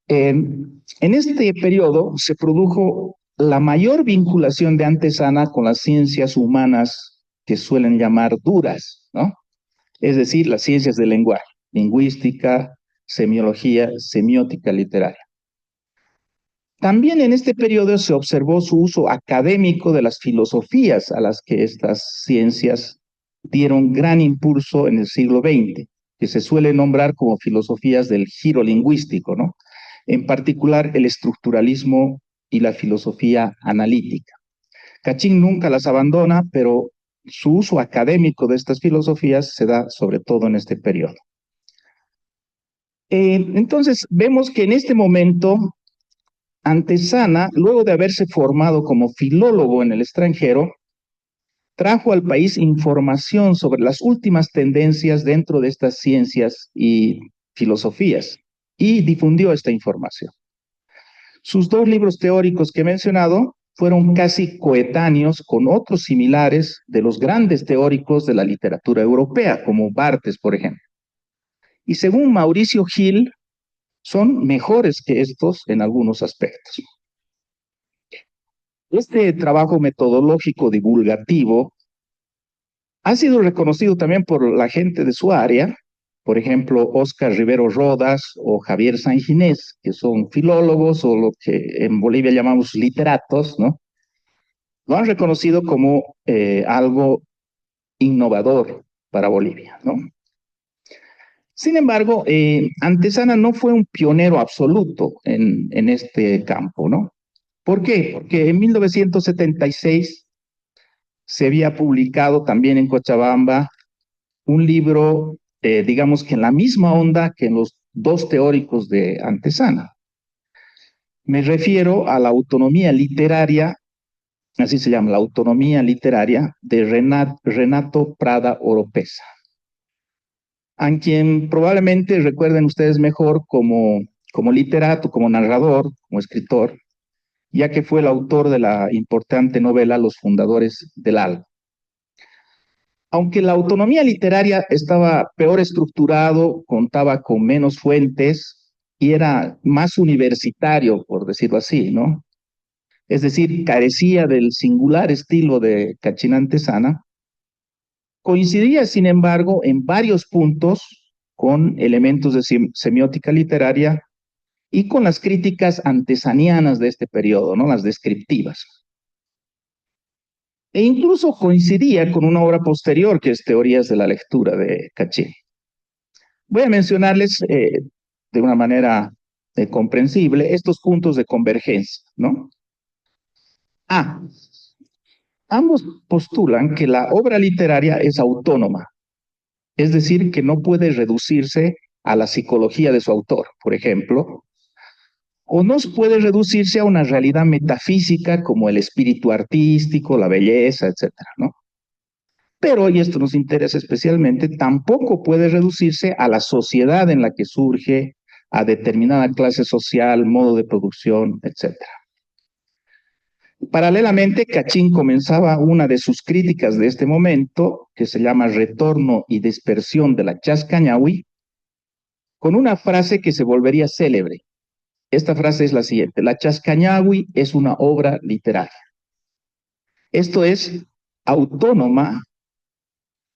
En este periodo se produjo la mayor vinculación de antesana con las ciencias humanas que suelen llamar duras, ¿no? Es decir, las ciencias del lenguaje, lingüística, semiología, semiótica literaria. También en este periodo se observó su uso académico de las filosofías a las que estas ciencias dieron gran impulso en el siglo XX, que se suele nombrar como filosofías del giro lingüístico, ¿no? En particular el estructuralismo y la filosofía analítica. Kachin nunca las abandona, pero su uso académico de estas filosofías se da sobre todo en este periodo. Entonces, vemos que en este momento, Antesana, luego de haberse formado como filólogo en el extranjero, trajo al país información sobre las últimas tendencias dentro de estas ciencias y filosofías y difundió esta información. Sus 2 libros teóricos que he mencionado fueron casi coetáneos con otros similares de los grandes teóricos de la literatura europea, como Barthes, por ejemplo. Y según Mauricio Gil, son mejores que estos en algunos aspectos. Este trabajo metodológico divulgativo ha sido reconocido también por la gente de su área, por ejemplo, Óscar Rivero Rodas o Javier Sanginés, que son filólogos o lo que en Bolivia llamamos literatos, ¿no? Lo han reconocido como algo innovador para Bolivia, ¿no? Sin embargo, Antesana no fue un pionero absoluto en este campo, ¿no? ¿Por qué? Porque en 1976 se había publicado también en Cochabamba un libro, digamos que en la misma onda que en los 2 teóricos de Antesana. Me refiero a la autonomía literaria, así se llama, la autonomía literaria de Renato Prada Oropesa, a quien probablemente recuerden ustedes mejor como literato, como narrador, como escritor, ya que fue el autor de la importante novela Los fundadores del ALBA. Aunque la autonomía literaria estaba peor estructurado, contaba con menos fuentes y era más universitario, por decirlo así, ¿no? Es decir, carecía del singular estilo de Kachin Antesana, coincidía, sin embargo, en varios puntos con elementos de semiótica literaria y con las críticas antesanianas de este periodo, ¿no? Las descriptivas. E incluso coincidía con una obra posterior que es Teorías de la Lectura de Kachin. Voy a mencionarles de una manera comprensible estos puntos de convergencia, ¿no? Ambos postulan que la obra literaria es autónoma, es decir, que no puede reducirse a la psicología de su autor, por ejemplo, o no puede reducirse a una realidad metafísica como el espíritu artístico, la belleza, etcétera, ¿no? Pero, y esto nos interesa especialmente, tampoco puede reducirse a la sociedad en la que surge, a determinada clase social, modo de producción, etcétera. Paralelamente, Kachin comenzaba una de sus críticas de este momento, que se llama Retorno y dispersión de la Chascañahui, con una frase que se volvería célebre. Esta frase es la siguiente: la Chascañahui es una obra literaria. Esto es autónoma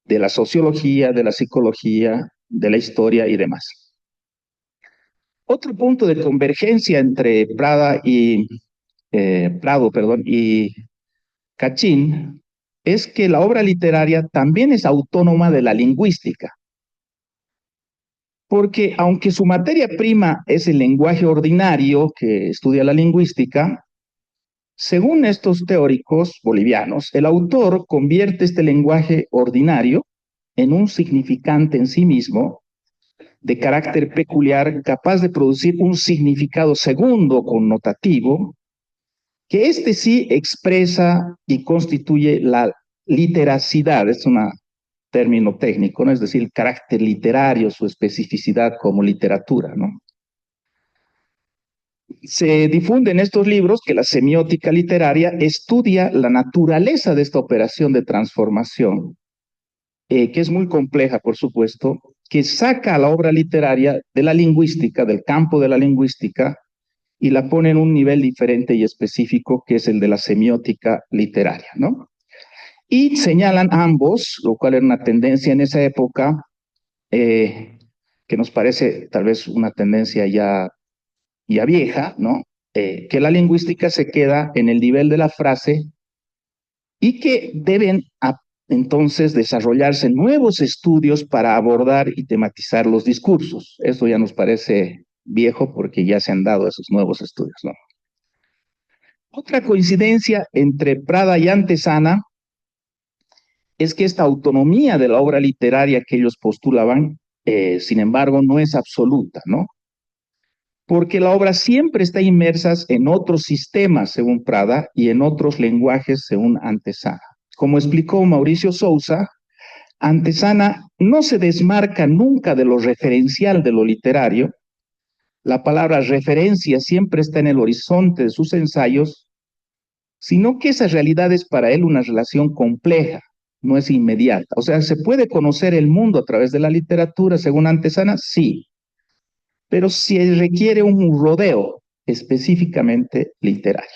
de la sociología, de la psicología, de la historia y demás. Otro punto de convergencia entre Prado y Kachin es que la obra literaria también es autónoma de la lingüística. porque aunque su materia prima es el lenguaje ordinario que estudia la lingüística, según estos teóricos bolivianos, el autor convierte este lenguaje ordinario en un significante en sí mismo, de carácter peculiar, capaz de producir un significado segundo connotativo, que este sí expresa y constituye la literacidad, es un término técnico, ¿no? Es decir, el carácter literario, su especificidad como literatura, ¿no? Se difunde en estos libros que la semiótica literaria estudia la naturaleza de esta operación de transformación, que es muy compleja, por supuesto, que saca a la obra literaria de la lingüística, del campo de la lingüística, y la pone en un nivel diferente y específico, que es el de la semiótica literaria, ¿no? Y señalan ambos, lo cual era una tendencia en esa época, que nos parece tal vez una tendencia ya vieja, ¿no? Que la lingüística se queda en el nivel de la frase y que deben entonces desarrollarse nuevos estudios para abordar y tematizar los discursos. Eso ya nos parece viejo porque ya se han dado esos nuevos estudios, ¿no? Otra coincidencia entre Prada y Antesana es que esta autonomía de la obra literaria que ellos postulaban, sin embargo, no es absoluta, ¿no? Porque la obra siempre está inmersa en otros sistemas, según Prada, y en otros lenguajes, según Antesana. Como explicó Mauricio Sousa, Antesana no se desmarca nunca de lo referencial de lo literario. La palabra referencia siempre está en el horizonte de sus ensayos, sino que esa realidad es para él una relación compleja, no es inmediata. O sea, ¿se puede conocer el mundo a través de la literatura, según Antesana? Sí, pero se requiere un rodeo específicamente literario.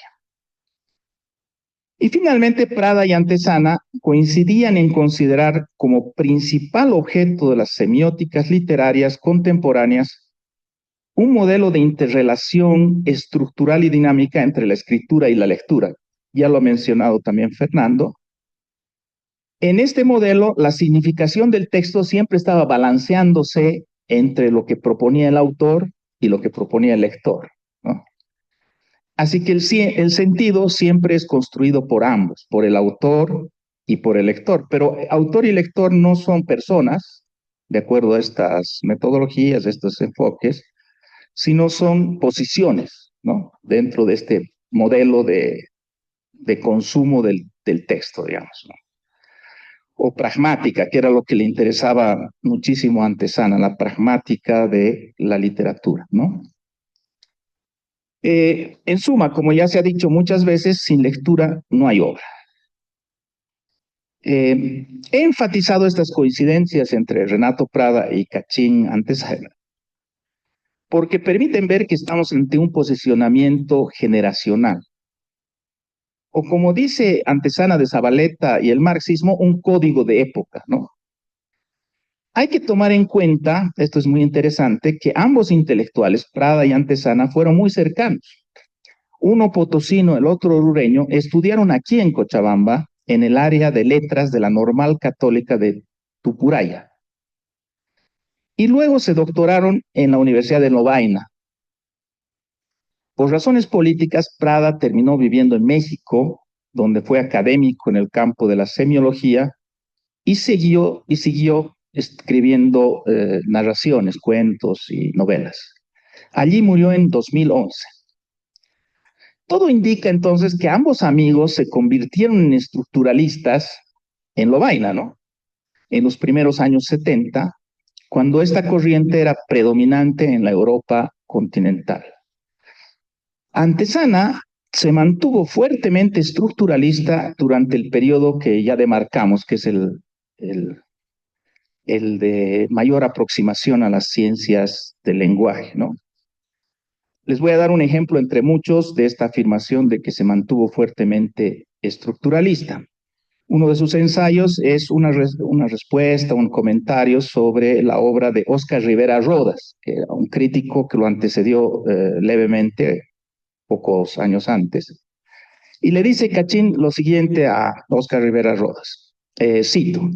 Y finalmente, Prada y Antesana coincidían en considerar como principal objeto de las semióticas literarias contemporáneas un modelo de interrelación estructural y dinámica entre la escritura y la lectura. Ya lo ha mencionado también Fernando. En este modelo, la significación del texto siempre estaba balanceándose entre lo que proponía el autor y lo que proponía el lector, ¿no? Así que el sentido siempre es construido por ambos, por el autor y por el lector. Pero autor y lector no son personas, de acuerdo a estas metodologías, estos enfoques, sino son posiciones, ¿no? Dentro de este modelo de consumo del texto, digamos, ¿no? O pragmática, que era lo que le interesaba muchísimo a Antesana, la pragmática de la literatura, ¿no? En suma, como ya se ha dicho muchas veces, sin lectura no hay obra. He enfatizado estas coincidencias entre Renato Prada y Kachin Antesana, porque permiten ver que estamos ante un posicionamiento generacional. O como dice Antesana de Zabaleta y el marxismo, un código de época, ¿no? Hay que tomar en cuenta, esto es muy interesante, que ambos intelectuales, Prada y Antesana, fueron muy cercanos. Uno potosino, el otro orureño, estudiaron aquí en Cochabamba, en el área de letras de la Normal Católica de Tupuraya. Y luego se doctoraron en la Universidad de Lovaina. Por razones políticas, Prada terminó viviendo en México, donde fue académico en el campo de la semiología, y siguió escribiendo narraciones, cuentos y novelas. Allí murió en 2011. Todo indica entonces que ambos amigos se convirtieron en estructuralistas en Lovaina, ¿no? En los primeros años 70, cuando esta corriente era predominante en la Europa continental. Antesana se mantuvo fuertemente estructuralista durante el periodo que ya demarcamos, que es el de mayor aproximación a las ciencias del lenguaje, ¿no? Les voy a dar un ejemplo entre muchos de esta afirmación de que se mantuvo fuertemente estructuralista. Uno de sus ensayos es una respuesta, un comentario sobre la obra de Óscar Rivera Rodas, que era un crítico que lo antecedió levemente pocos años antes. Y le dice Kachin lo siguiente a Óscar Rivera Rodas, cito: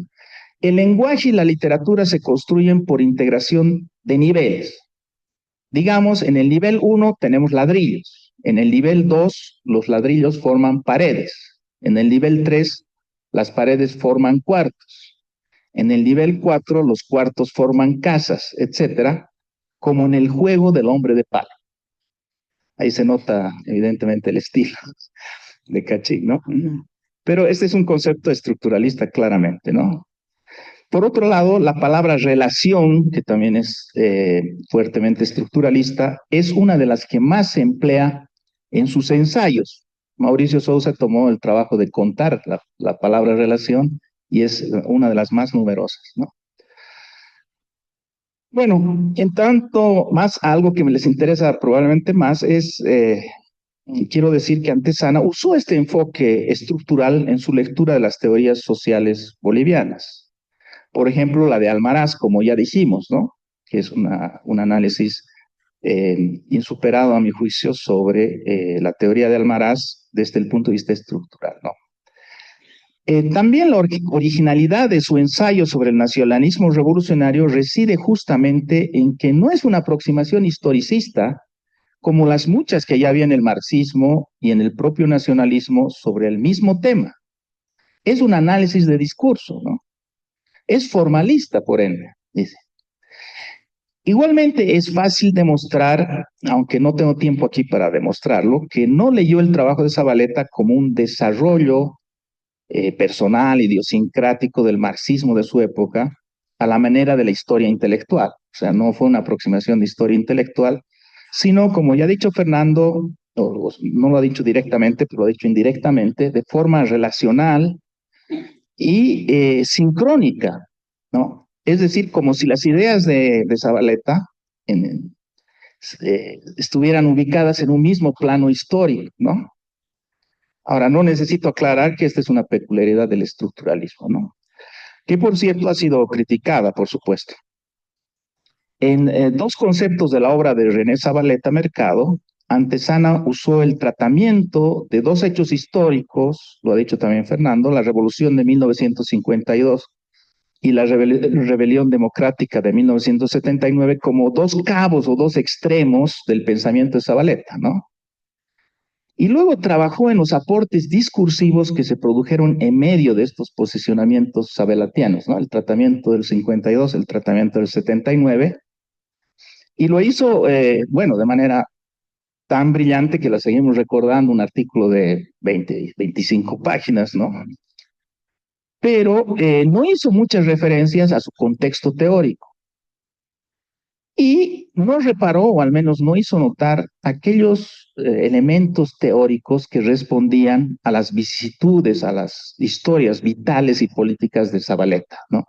el lenguaje y la literatura se construyen por integración de niveles. Digamos, en el nivel 1 tenemos ladrillos. En el nivel 2, los ladrillos forman paredes. En el nivel 3, las paredes forman cuartos. En el nivel 4, los cuartos forman casas, etcétera, como en el juego del hombre de palo. Ahí se nota evidentemente el estilo de Kachik, ¿no? Pero este es un concepto estructuralista claramente, ¿no? Por otro lado, la palabra relación, que también es fuertemente estructuralista, es una de las que más se emplea en sus ensayos. Mauricio Sousa tomó el trabajo de contar la palabra relación y es una de las más numerosas, ¿no? Bueno, en tanto más algo que me les interesa probablemente más es, quiero decir que Antesana usó este enfoque estructural en su lectura de las teorías sociales bolivianas. Por ejemplo, la de Almaraz, como ya dijimos, ¿no? Que es un análisis insuperado a mi juicio sobre la teoría de Almaraz desde el punto de vista estructural, ¿no? También la originalidad de su ensayo sobre el nacionalismo revolucionario reside justamente en que no es una aproximación historicista como las muchas que ya había en el marxismo y en el propio nacionalismo sobre el mismo tema. Es un análisis de discurso, ¿no? Es formalista, por ende, dice. Igualmente es fácil demostrar, aunque no tengo tiempo aquí para demostrarlo, que no leyó el trabajo de Zavaleta como un desarrollo personal, idiosincrático del marxismo de su época, a la manera de la historia intelectual. O sea, no fue una aproximación de historia intelectual, sino, como ya ha dicho Fernando, no lo ha dicho directamente, pero lo ha dicho indirectamente, de forma relacional y sincrónica, ¿no? Es decir, como si las ideas de Zavaleta estuvieran ubicadas en un mismo plano histórico, ¿no? Ahora, no necesito aclarar que esta es una peculiaridad del estructuralismo, ¿no? Que por cierto ha sido criticada, por supuesto. En dos conceptos de la obra de René Zavaleta Mercado, Antesana usó el tratamiento de dos hechos históricos, lo ha dicho también Fernando, la Revolución de 1952 y la Rebelión Democrática de 1979 como dos cabos o dos extremos del pensamiento de Zavaleta, ¿no? Y luego trabajó en los aportes discursivos que se produjeron en medio de estos posicionamientos zavaletianos, ¿no? El tratamiento del 52, el tratamiento del 79, y lo hizo, bueno, de manera tan brillante que la seguimos recordando, un artículo de 20, 25 páginas, ¿no? Pero no hizo muchas referencias a su contexto teórico. Y no reparó, o al menos no hizo notar, aquellos elementos teóricos que respondían a las vicisitudes, a las historias vitales y políticas de Zavaleta, ¿no?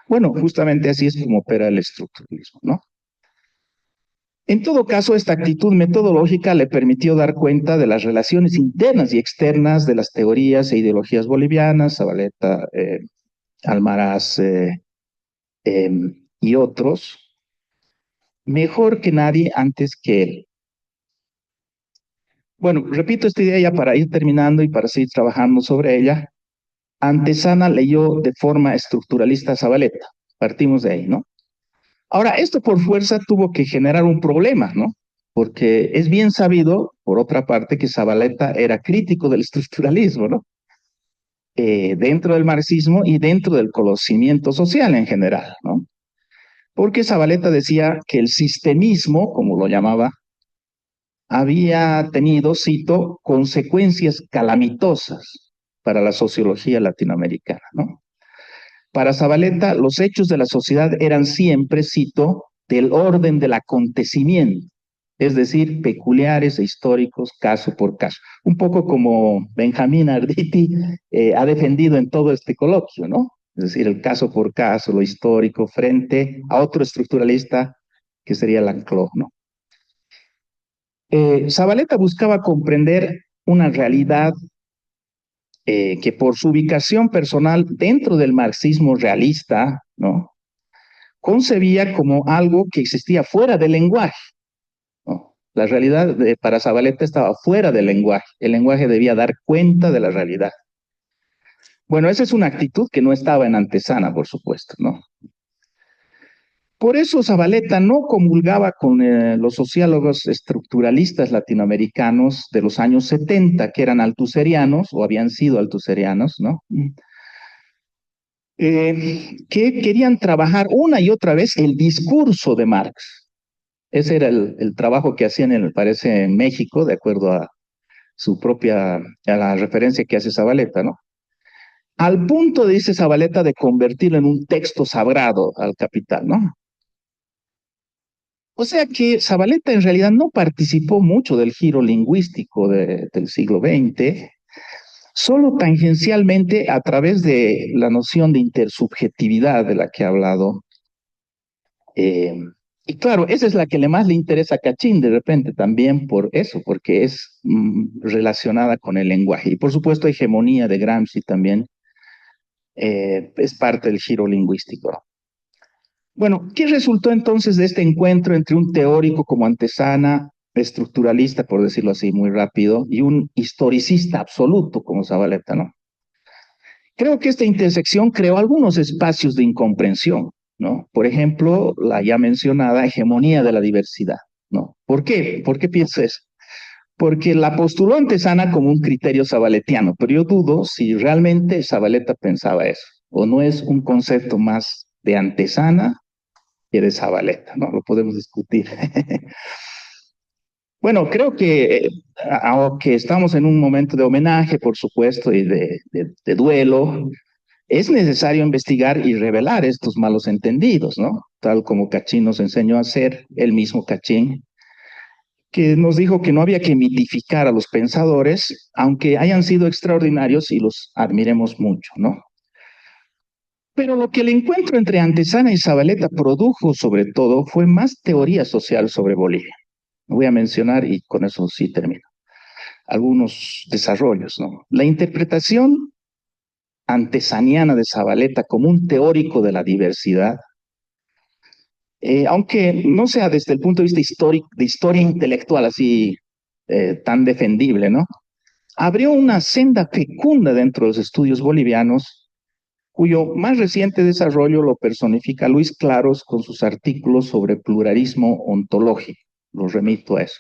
Bueno, justamente así es como opera el estructuralismo, ¿no? En todo caso, esta actitud metodológica le permitió dar cuenta de las relaciones internas y externas de las teorías e ideologías bolivianas, Zavaleta, Almaraz y otros, mejor que nadie antes que él. Bueno, repito esta idea ya para ir terminando y para seguir trabajando sobre ella. Antesana leyó de forma estructuralista a Zavaleta. Partimos de ahí, ¿no? Ahora, esto por fuerza tuvo que generar un problema, ¿no? Porque es bien sabido, por otra parte, que Zavaleta era crítico del estructuralismo, ¿no? Dentro del marxismo y dentro del conocimiento social en general, ¿no? Porque Zavaleta decía que el sistemismo, como lo llamaba, había tenido, cito, consecuencias calamitosas para la sociología latinoamericana, ¿no? Para Zavaleta, los hechos de la sociedad eran siempre, cito, del orden del acontecimiento, es decir, peculiares e históricos caso por caso. Un poco como Benjamín Arditi ha defendido en todo este coloquio, ¿no? Es decir, el caso por caso, lo histórico, frente a otro estructuralista que sería Lanclos, ¿no? Zavaleta buscaba comprender una realidad que por su ubicación personal dentro del marxismo realista, ¿no? Concebía como algo que existía fuera del lenguaje, ¿no? La realidad para Zavaleta estaba fuera del lenguaje. El lenguaje debía dar cuenta de la realidad. Bueno, esa es una actitud que no estaba en Antesana, por supuesto, ¿no? Por eso Zavaleta no comulgaba con los sociólogos estructuralistas latinoamericanos de los años 70, que eran altuserianos o habían sido altuserianos, ¿no? Que querían trabajar una y otra vez el discurso de Marx. Ese era el trabajo que hacían, parece, en México, de acuerdo a su propia, a la referencia que hace Zavaleta, ¿no? Al punto, dice Zavaleta, de convertirlo en un texto sagrado al capital, ¿no? O sea que Zavaleta en realidad no participó mucho del giro lingüístico del siglo XX, solo tangencialmente a través de la noción de intersubjetividad de la que ha hablado. Eh, y claro, esa es la que más le interesa a Cachín de repente también por eso, porque es relacionada con el lenguaje. Y por supuesto, hegemonía de Gramsci también es parte del giro lingüístico. Bueno, ¿qué resultó entonces de este encuentro entre un teórico como Antesana, estructuralista, por decirlo así muy rápido, y un historicista absoluto como Zavaleta, ¿no? Creo que esta intersección creó algunos espacios de incomprensión, ¿no? Por ejemplo, la ya mencionada hegemonía de la diversidad, ¿no? ¿Por qué? ¿Por qué pienso eso? Porque la postuló Antesana como un criterio zavaletiano, pero yo dudo si realmente Zavaleta pensaba eso, o no es un concepto más de Antesana que de Zavaleta, ¿no? Lo podemos discutir. Bueno, creo que aunque estamos en un momento de homenaje, por supuesto, y de duelo, es necesario investigar y revelar estos malos entendidos, ¿no? Tal como Cachín nos enseñó a hacer, el mismo Cachín, que nos dijo que no había que mitificar a los pensadores, aunque hayan sido extraordinarios y los admiremos mucho, ¿no? Pero lo que el encuentro entre Antesana y Zavaleta produjo, sobre todo, fue más teoría social sobre Bolivia. Voy a mencionar, y con eso sí termino, algunos desarrollos, ¿no? La interpretación antesaniana de Zavaleta como un teórico de la diversidad, aunque no sea desde el punto de vista histórico, de historia intelectual así tan defendible, ¿no? Abrió una senda fecunda dentro de los estudios bolivianos, cuyo más reciente desarrollo lo personifica Luis Claros con sus artículos sobre pluralismo ontológico. Los remito a eso.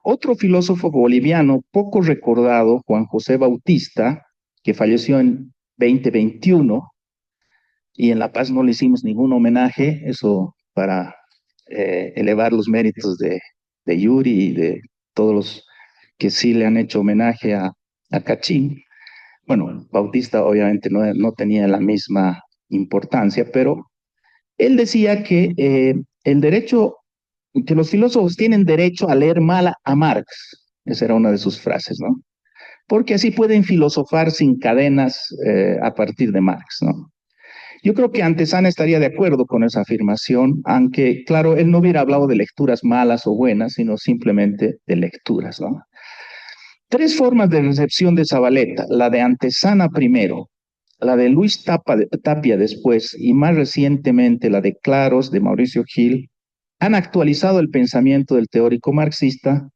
Otro filósofo boliviano poco recordado, Juan José Bautista, que falleció en 2021, y en La Paz no le hicimos ningún homenaje, eso para elevar los méritos de Yuri y de todos los que sí le han hecho homenaje a Cachín. Bueno, Bautista obviamente no tenía la misma importancia, pero él decía que el derecho, que los filósofos tienen derecho a leer mal a Marx. Esa era una de sus frases, ¿no? Porque así pueden filosofar sin cadenas a partir de Marx, ¿no? Yo creo que Antesana estaría de acuerdo con esa afirmación, aunque, claro, él no hubiera hablado de lecturas malas o buenas, sino simplemente de lecturas, ¿no? Tres formas de recepción de Zavaleta: la de Antesana primero, la de Luis Tapia después, y más recientemente la de Claros, de Mauricio Gil, han actualizado el pensamiento del teórico marxista,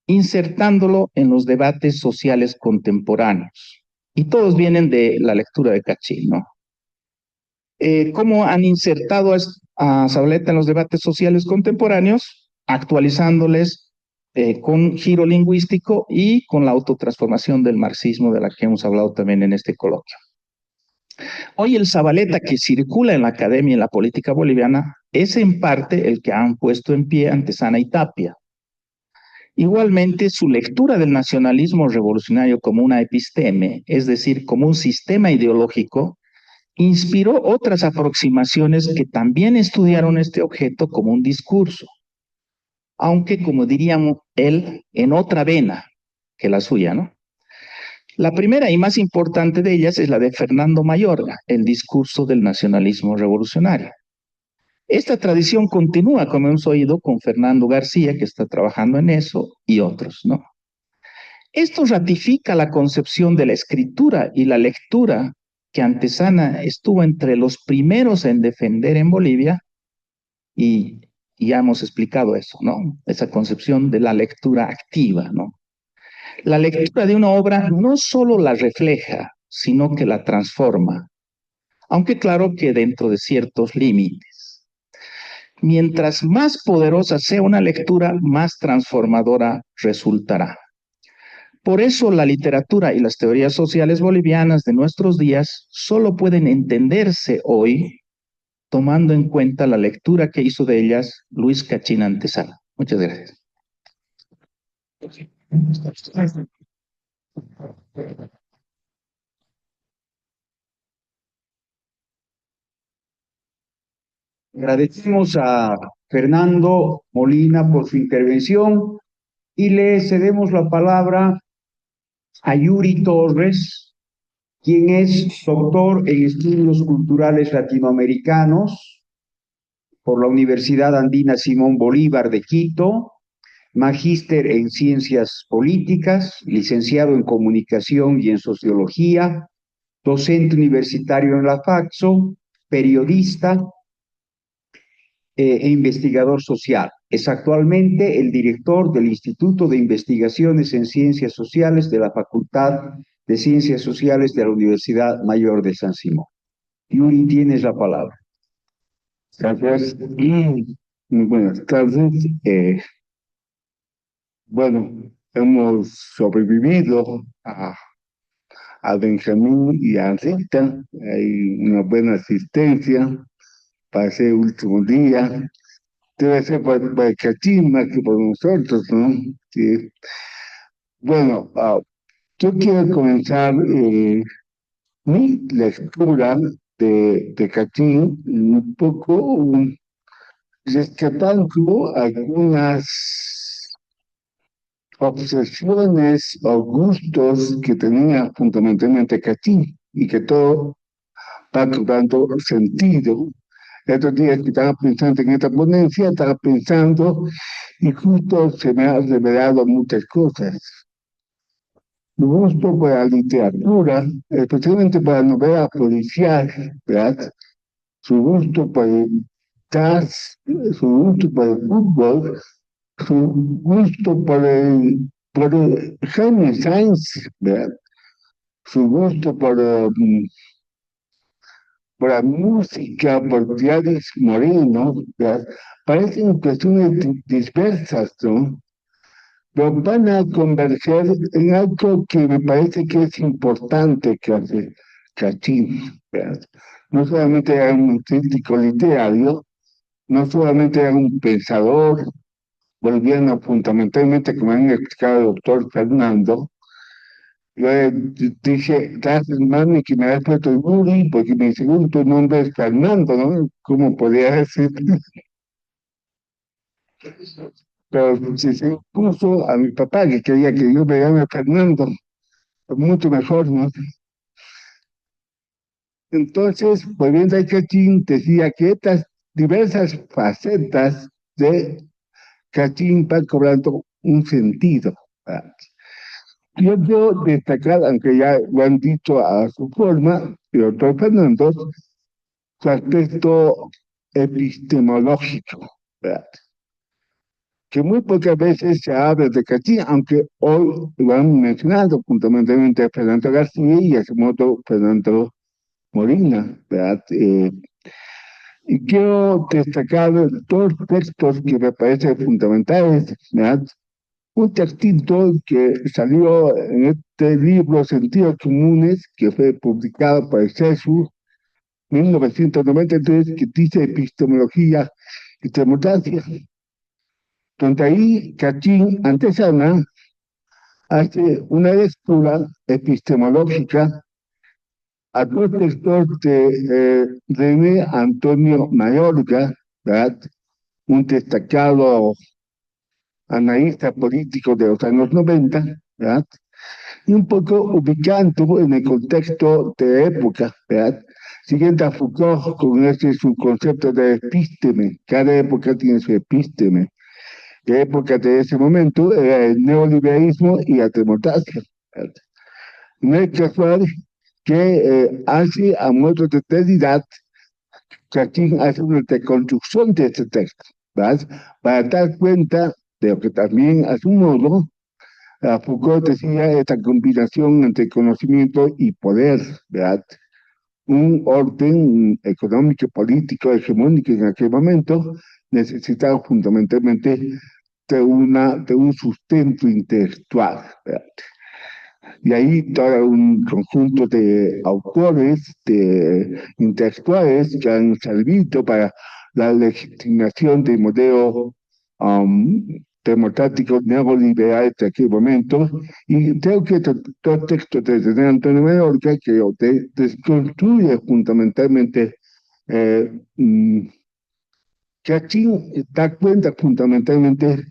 insertándolo en los debates sociales contemporáneos. Y todos vienen de la lectura de Cachín, ¿no? ¿Cómo han insertado a Zavaleta en los debates sociales contemporáneos? Actualizándoles con giro lingüístico y con la autotransformación del marxismo de la que hemos hablado también en este coloquio. Hoy el Zavaleta que circula en la academia y en la política boliviana es en parte el que han puesto en pie Antesana y Tapia. Igualmente, su lectura del nacionalismo revolucionario como una episteme, es decir, como un sistema ideológico, inspiró otras aproximaciones que también estudiaron este objeto como un discurso, aunque, como diríamos él, en otra vena que la suya, ¿no? La primera y más importante de ellas es la de Fernando Mayorga, el discurso del nacionalismo revolucionario. Esta tradición continúa, como hemos oído, con Fernando García, que está trabajando en eso, y otros, ¿no? Esto ratifica la concepción de la escritura y la lectura que Antesana estuvo entre los primeros en defender en Bolivia, y ya hemos explicado eso, ¿no? Esa concepción de la lectura activa, ¿no? La lectura de una obra no solo la refleja, sino que la transforma, aunque claro que dentro de ciertos límites. Mientras más poderosa sea una lectura, más transformadora resultará. Por eso la literatura y las teorías sociales bolivianas de nuestros días solo pueden entenderse hoy tomando en cuenta la lectura que hizo de ellas Luis Cachín Antezana. Muchas gracias. Agradecemos a Fernando Molina por su intervención y le cedemos la palabra a Yuri Torres, quien es doctor en estudios culturales latinoamericanos por la Universidad Andina Simón Bolívar de Quito, magíster en ciencias políticas, licenciado en comunicación y en sociología, docente universitario en la FACSO, periodista e investigador social. Es actualmente el director del Instituto de Investigaciones en Ciencias Sociales de la Facultad de Ciencias Sociales de la Universidad Mayor de San Simón. Yuri, tienes la palabra. Gracias. Muy buenas tardes. Bueno, hemos sobrevivido a Benjamín y a Rita. Hay una buena asistencia para ese último día. Debe ser para el Cachín más que por nosotros, ¿no? Sí. Bueno, yo quiero comenzar mi lectura de Cachín un poco rescatando algunas obsesiones o gustos que tenía fundamentalmente Cachín y que todo va cobrando sentido. Estos días que estaba pensando en esta ponencia, estaba pensando y justo se me han revelado muchas cosas. Mi gusto por la literatura, especialmente por la novela policial, ¿verdad? Su gusto por el jazz, su gusto por el fútbol, su gusto por el Jaime Sainz, ¿verdad? Su gusto por la música, por Gladys Moreno, ¿verdad? Parecen cuestiones dispersas, ¿no? Pero van a converger en algo que me parece que es importante que hace Cachín, ¿verdad? No solamente era un crítico literario, no solamente era un pensador boliviano fundamentalmente, como han explicado el doctor Fernando. Yo dije, gracias, mami, que me has puesto Yuri, porque mi segundo nombre es Fernando, ¿no? ¿Cómo podía decir? Pero si se puso a mi papá, que quería que yo me llame Fernando, mucho mejor, ¿no? Entonces, volviendo a Cachín, decía que estas diversas facetas de Cachín van cobrando un sentido, ¿verdad? Yo quiero destacar, aunque ya lo han dicho a su forma, el doctor Fernando, su aspecto epistemológico, ¿verdad? Que muy pocas veces se habla de Cachín, aunque hoy lo han mencionado fundamentalmente Fernando García y a su modo Fernando Molina, ¿verdad? Y quiero destacar dos textos que me parecen fundamentales, ¿verdad? Un textito que salió en este libro Sentidos Comunes, que fue publicado por el CESU, 1993, que dice Epistemología y Democracia, donde ahí Cachín Antezana hace una lectura epistemológica a dos textos de René Antonio Mayorga, ¿verdad? Un destacado analista político de los años 90, ¿verdad? Y un poco ubicando en el contexto de época, ¿verdad? Siguiendo a Foucault con ese su concepto de epísteme, cada época tiene su epísteme. La época de ese momento era el neoliberalismo y la democracia, ¿verdad? No es casual que hace a modo de teoría que aquí hace una deconstrucción de este texto, ¿verdad? Para dar cuenta de lo que también a su modo Foucault decía esta combinación entre conocimiento y poder, ¿verdad? Un orden económico y político hegemónico en aquel momento necesitan fundamentalmente de un sustento intelectual, ¿verdad? Y ahí todo un conjunto de autores, de intelectuales que han servido para la legitimación del modelo democrático neoliberal de aquel momento. Y creo que todo texto de Antonio Mayorga que desconstruye fundamentalmente Kachin da cuenta fundamentalmente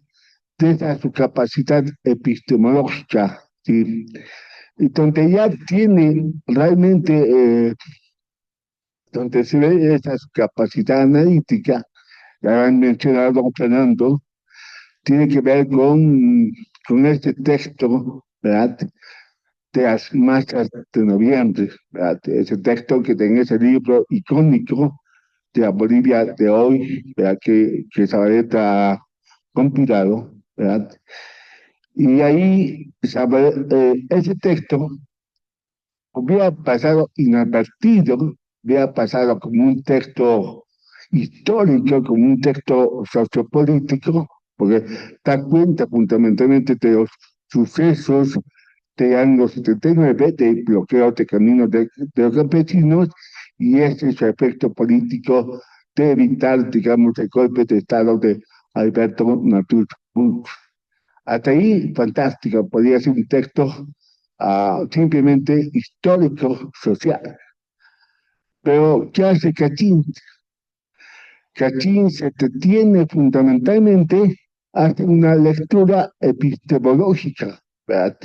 de su capacidad epistemológica, ¿sí? Y donde ya tiene realmente, donde se ve esa capacidad analítica, ya han mencionado Fernando, tiene que ver con este texto, ¿verdad? De las marchas de noviembre, ¿verdad? Ese texto que tiene ese libro icónico de la Bolivia de hoy, ¿verdad? Que Zabaleta ha compilado, ¿verdad? Y ahí ese texto hubiera pasado inadvertido, hubiera pasado como un texto histórico, como un texto sociopolítico, porque da cuenta fundamentalmente de los sucesos de años 79, de bloqueo de caminos de los campesinos, y ese es su efecto político de evitar, digamos, el golpe de Estado de Alberto Natur. Hasta ahí, fantástico, podría ser un texto simplemente histórico, social. Pero, ¿qué hace Cachín? Cachín se detiene fundamentalmente hace una lectura epistemológica, ¿verdad?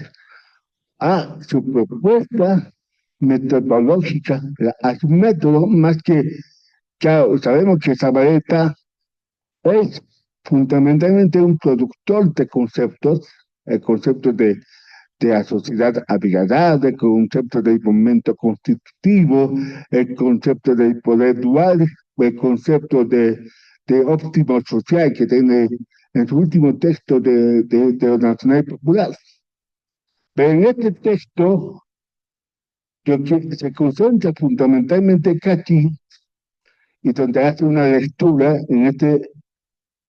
A su propuesta metodológica, a su método, más que, claro, sabemos que Zabaleta es fundamentalmente un productor de conceptos, el concepto de la sociedad abigarrada, el concepto del momento constitutivo, el concepto del poder dual, el concepto de óptimo social que tiene en su último texto de los nacionales populares. Pero en este texto, que se concentra fundamentalmente aquí, y donde hace una lectura en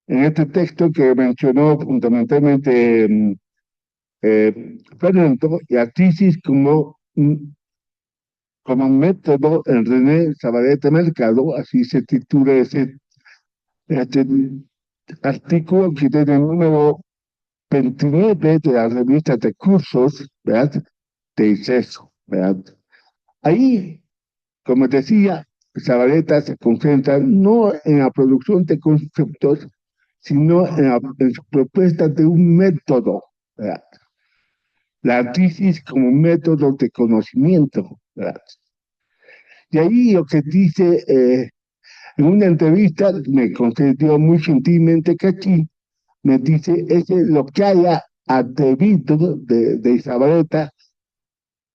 este texto que mencionó fundamentalmente Fernando, y a crisis como un método en René Zabaleta Mercado, así se titula este artículo que tiene el número 29 de la revista de cursos, ¿verdad? De ICESO, ¿verdad? Ahí, como decía, Zabaleta se concentra no en la producción de conceptos, sino en su propuesta de un método, ¿verdad? La crisis como método de conocimiento, ¿verdad? Y ahí lo que dice en una entrevista, me concedió muy gentilmente Cachín, me dice, es lo que haya atrevido de Zabaleta,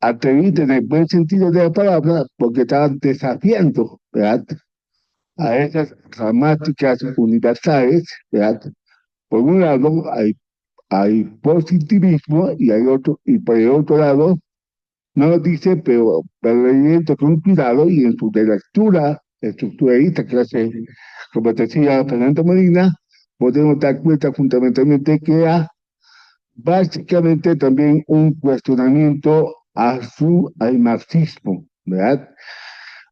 atrevido en el buen sentido de la palabra, porque estaban desafiando, ¿verdad? A esas gramáticas universales, ¿verdad? Por un lado hay positivismo y hay otro, y por el otro lado, no lo dice, pero leyendo con cuidado y en su lectura estructuralista que hace, como decía Fernando Molina, podemos dar cuenta fundamentalmente que hay básicamente también un cuestionamiento al marxismo, ¿verdad?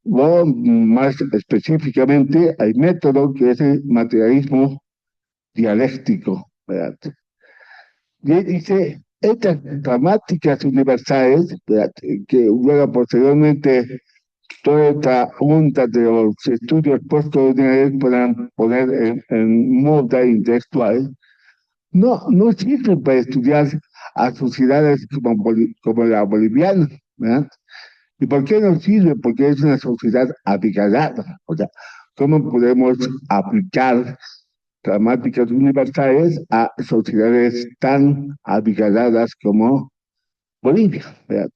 O más específicamente al método que es el materialismo dialéctico, ¿verdad? Y él dice, estas gramáticas universales, ¿verdad? Que luego posteriormente toda esta onda de los estudios postcoloniales puedan poner en moda intelectual, no sirve para estudiar a sociedades como la boliviana, ¿verdad? ¿Y por qué no sirve? Porque es una sociedad abigarrada. O sea, ¿cómo podemos aplicar gramáticas universales a sociedades tan abigarradas como Bolivia, ¿verdad?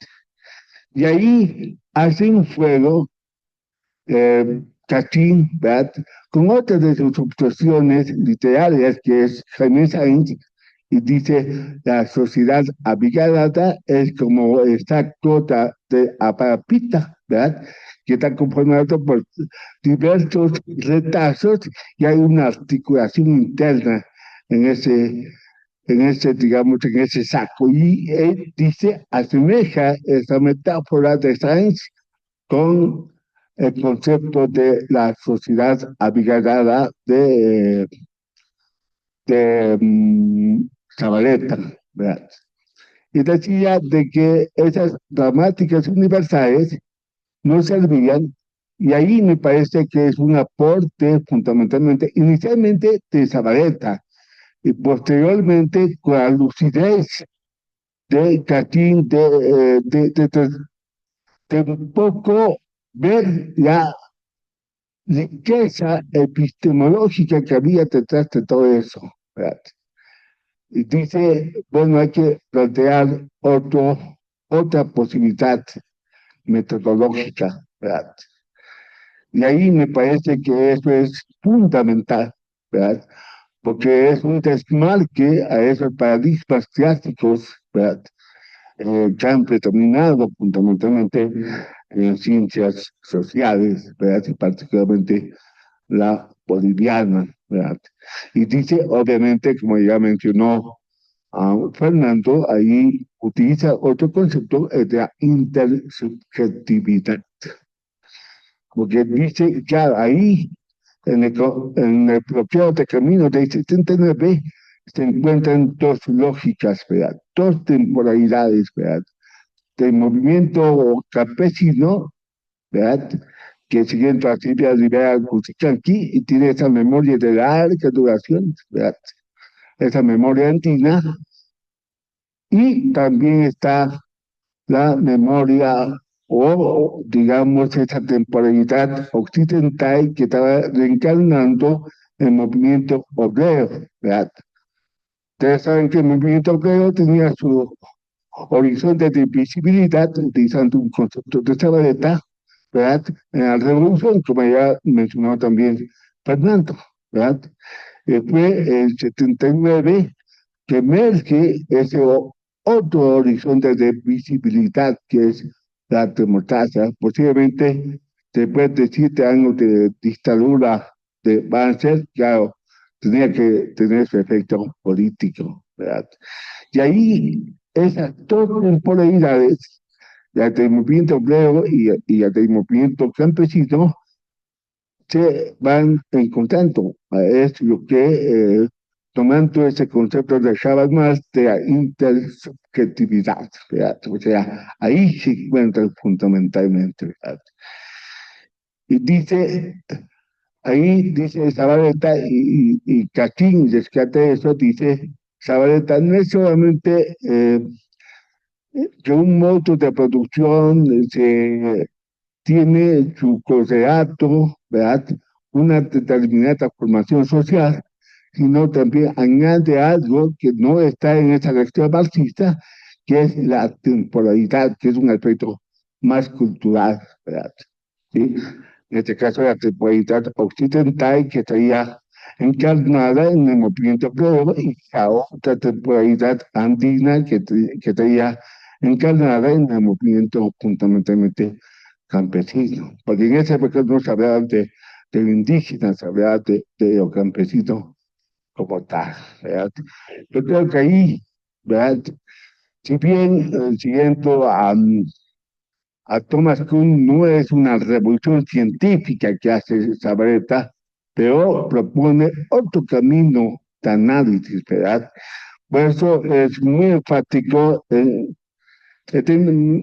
Y ahí hace un fuego Cachín, ¿verdad? Con otra de sus obsesiones literarias, que es Jaime Sainz, y dice, la sociedad abigarrada es como esta cota de Aparapita, ¿verdad? que está conformado por diversos retazos y hay una articulación interna en digamos, en ese saco. Y él dice, asemeja esa metáfora de Sainz con el concepto de la sociedad abigarrada de Zabaleta, ¿verdad? Y decía de que esas dramáticas universales no servían, y ahí me parece que es un aporte fundamentalmente, inicialmente de Zabaleta, y posteriormente con la lucidez de Catín, de un poco ver la riqueza epistemológica que había detrás de todo eso, ¿verdad? Y dice, bueno, hay que plantear otra posibilidad metodológica, ¿verdad? Y ahí me parece que eso es fundamental, ¿verdad? Porque es un desmarque a esos paradigmas clásicos, ¿verdad? Que han predominado fundamentalmente en ciencias sociales, ¿verdad? Y particularmente la boliviana, ¿verdad? Y dice, obviamente, como ya mencionó Fernando, ahí utiliza otro concepto, de la intersubjetividad, porque dice, claro, ahí en el bloqueo de camino de 79 se encuentran dos lógicas, ¿verdad? Dos temporalidades, ¿verdad? Del movimiento campesino, ¿verdad? Que siguiendo a Silvia Rivera Cusicanqui y tiene esa memoria de larga duración, ¿verdad? Esa memoria andina, y también está la memoria o, digamos, esa temporalidad occidental que estaba reencarnando el movimiento obrero, ¿verdad? Ustedes saben que el movimiento obrero tenía su horizonte de visibilidad utilizando un concepto de Zabaleta, ¿verdad? En la revolución, como ya mencionó también Fernando, ¿verdad? Fue el 79 que emerge ese otro horizonte de visibilidad que es la democracia, posiblemente después de 7 años de dictadura de Banzer, claro, tenía que tener su efecto político, ¿verdad? Y ahí esas dos temporalidades, la del movimiento obrero y la del movimiento campesino, se van encontrando. Es lo que, tomando ese concepto de Habermas de la intersubjetividad, ¿verdad? O sea, ahí se encuentran fundamentalmente, ¿verdad? Y dice, ahí dice Zabaleta y Caquín rescata eso, dice, Zabaleta no es solamente que un modo de producción se tiene su correlato, ¿verdad? Una determinada formación social, sino también añade algo que no está en esa lectura marxista, que es la temporalidad, que es un aspecto más cultural, ¿verdad? ¿Sí? En este caso, la temporalidad occidental que estaría encarnada en el movimiento obrero y la otra temporalidad andina que estaría encarnada en el movimiento fundamentalmente campesino, porque en esa época no se hablaba de indígenas, se hablaba de los campesinos como tal, ¿verdad? Yo creo que ahí, ¿verdad? Si bien, siguiendo a Thomas Kuhn, no es una revolución científica que hace Zabaleta, pero propone otro camino de análisis, ¿verdad? Por eso es muy enfático en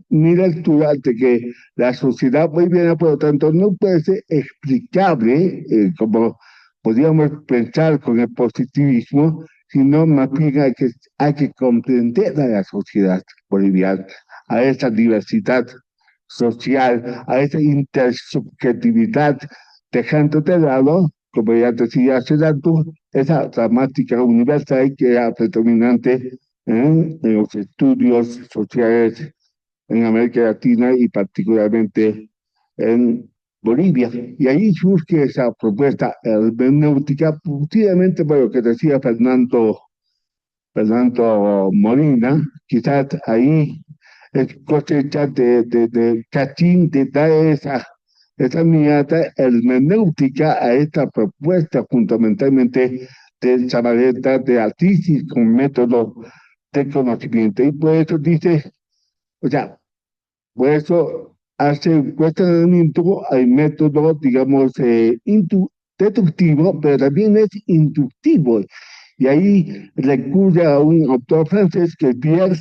mi lectura de que la sociedad boliviana, por lo tanto, no puede ser explicable, como podríamos pensar con el positivismo, sino más bien hay que comprender a la sociedad boliviana, a esa diversidad social, a esa intersubjetividad, dejando de lado, como ya decía hace rato, esa dramática universal que era predominante en los estudios sociales en América Latina y particularmente en Bolivia. Y ahí surge esa propuesta hermenéutica, posiblemente por lo que decía Fernando Molina, quizás ahí es cosecha de Cachín, de dar esa esa mirada hermenéutica a esta propuesta fundamentalmente de Zabaleta de análisis con métodos de conocimiento. Y por eso dice, o sea, por eso hace un cuestionamiento al método, digamos, deductivo, pero también es inductivo. Y ahí recurre a un autor francés que es Pierre,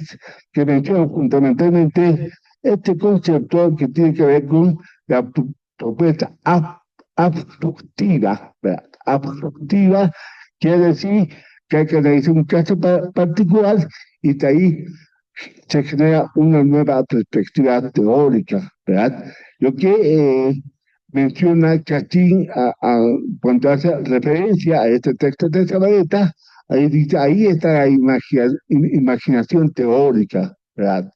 que menciona fundamentalmente este concepto que tiene que ver con la propuesta abductiva, ¿verdad? Abductiva quiere decir que hay que analizar un caso particular y de ahí se genera una nueva perspectiva teórica, ¿verdad? Lo que menciona Cachín cuando hace referencia a este texto de Zabaleta, ahí dice, ahí está la imaginación teórica, ¿verdad?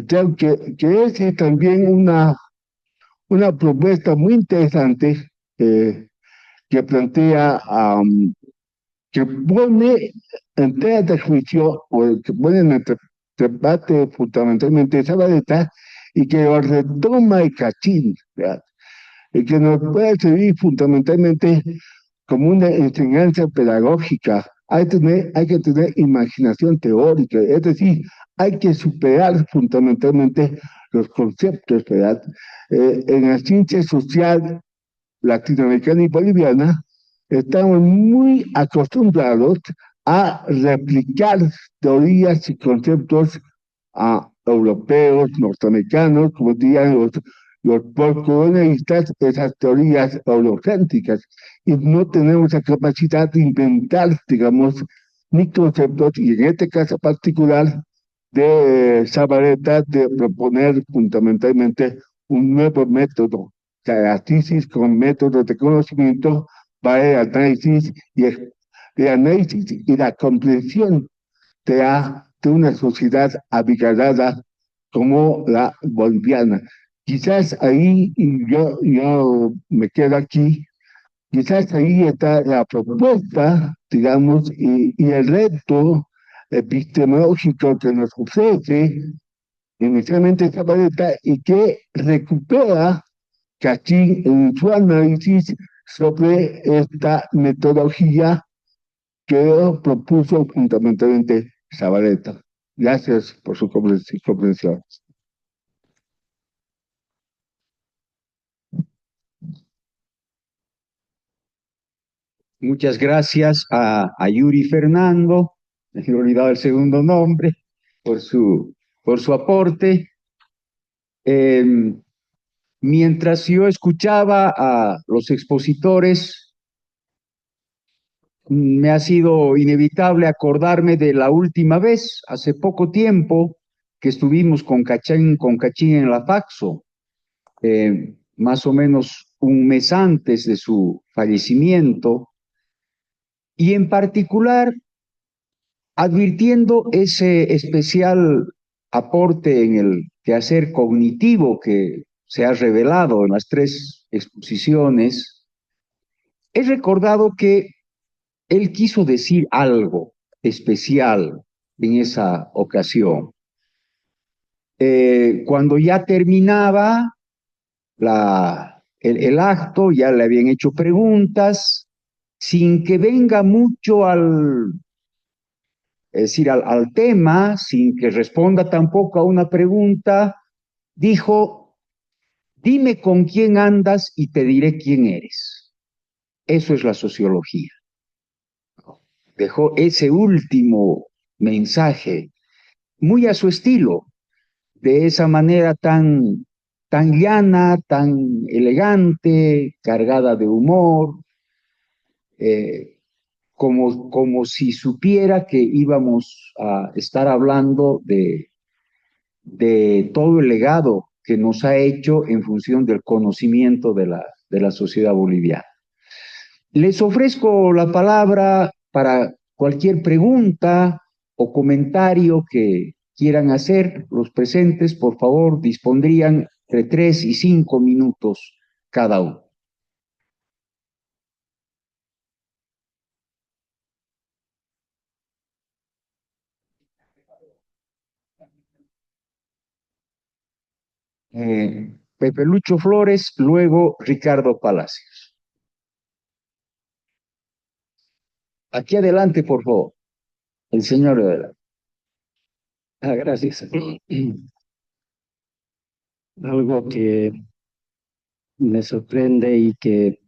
Creo que es también una propuesta muy interesante que plantea, que pone en tela de juicio, o que pone en el debate fundamentalmente Zabaleta, y que lo retoma el Cachín, ¿verdad? Y que nos puede servir fundamentalmente como una enseñanza pedagógica. Hay que tener imaginación teórica, es decir, hay que superar fundamentalmente los conceptos, ¿verdad? En la ciencia social latinoamericana y boliviana, estamos muy acostumbrados a replicar teorías y conceptos europeos, norteamericanos, como dirían los postcolonialistas, esas teorías eurocéntricas, y no tenemos la capacidad de inventar, digamos, ni conceptos, y en este caso particular de Zabaleta, de proponer fundamentalmente un nuevo método, la análisis con métodos de conocimiento para el análisis y la comprensión de una sociedad abigarrada como la boliviana. Quizás ahí, y yo me quedo aquí, quizás ahí está la propuesta, digamos, y el reto epistemológico que nos ofrece inicialmente Zabaleta y que recupera Cachín en su análisis sobre esta metodología que propuso fundamentalmente Zabaleta. Gracias por su comprensión. Muchas gracias a Yuri Fernando, me he olvidado el segundo nombre, por su aporte. Eh, Mientras yo escuchaba a los expositores, me ha sido inevitable acordarme de la última vez, hace poco tiempo, que estuvimos con Cachín en la Faxo, más o menos un mes antes de su fallecimiento, y en particular advirtiendo ese especial aporte en el quehacer cognitivo que se ha revelado en las tres exposiciones, he recordado que él quiso decir algo especial en esa ocasión. Cuando ya terminaba el acto, ya le habían hecho preguntas, sin que venga mucho es decir, al tema, sin que responda tampoco a una pregunta, dijo, dime con quién andas y te diré quién eres. Eso es la sociología. Dejó ese último mensaje muy a su estilo, de esa manera tan llana, tan elegante, cargada de humor, eh, como si supiera que íbamos a estar hablando de todo el legado que nos ha hecho en función del conocimiento de la sociedad boliviana. Les ofrezco la palabra para cualquier pregunta o comentario que quieran hacer. Los presentes, por favor, dispondrían entre 3 y 5 minutos cada uno. Pepe Lucho Flores, luego Ricardo Palacios. Aquí adelante, por favor. El señor de adelante. Gracias. Algo que me sorprende y que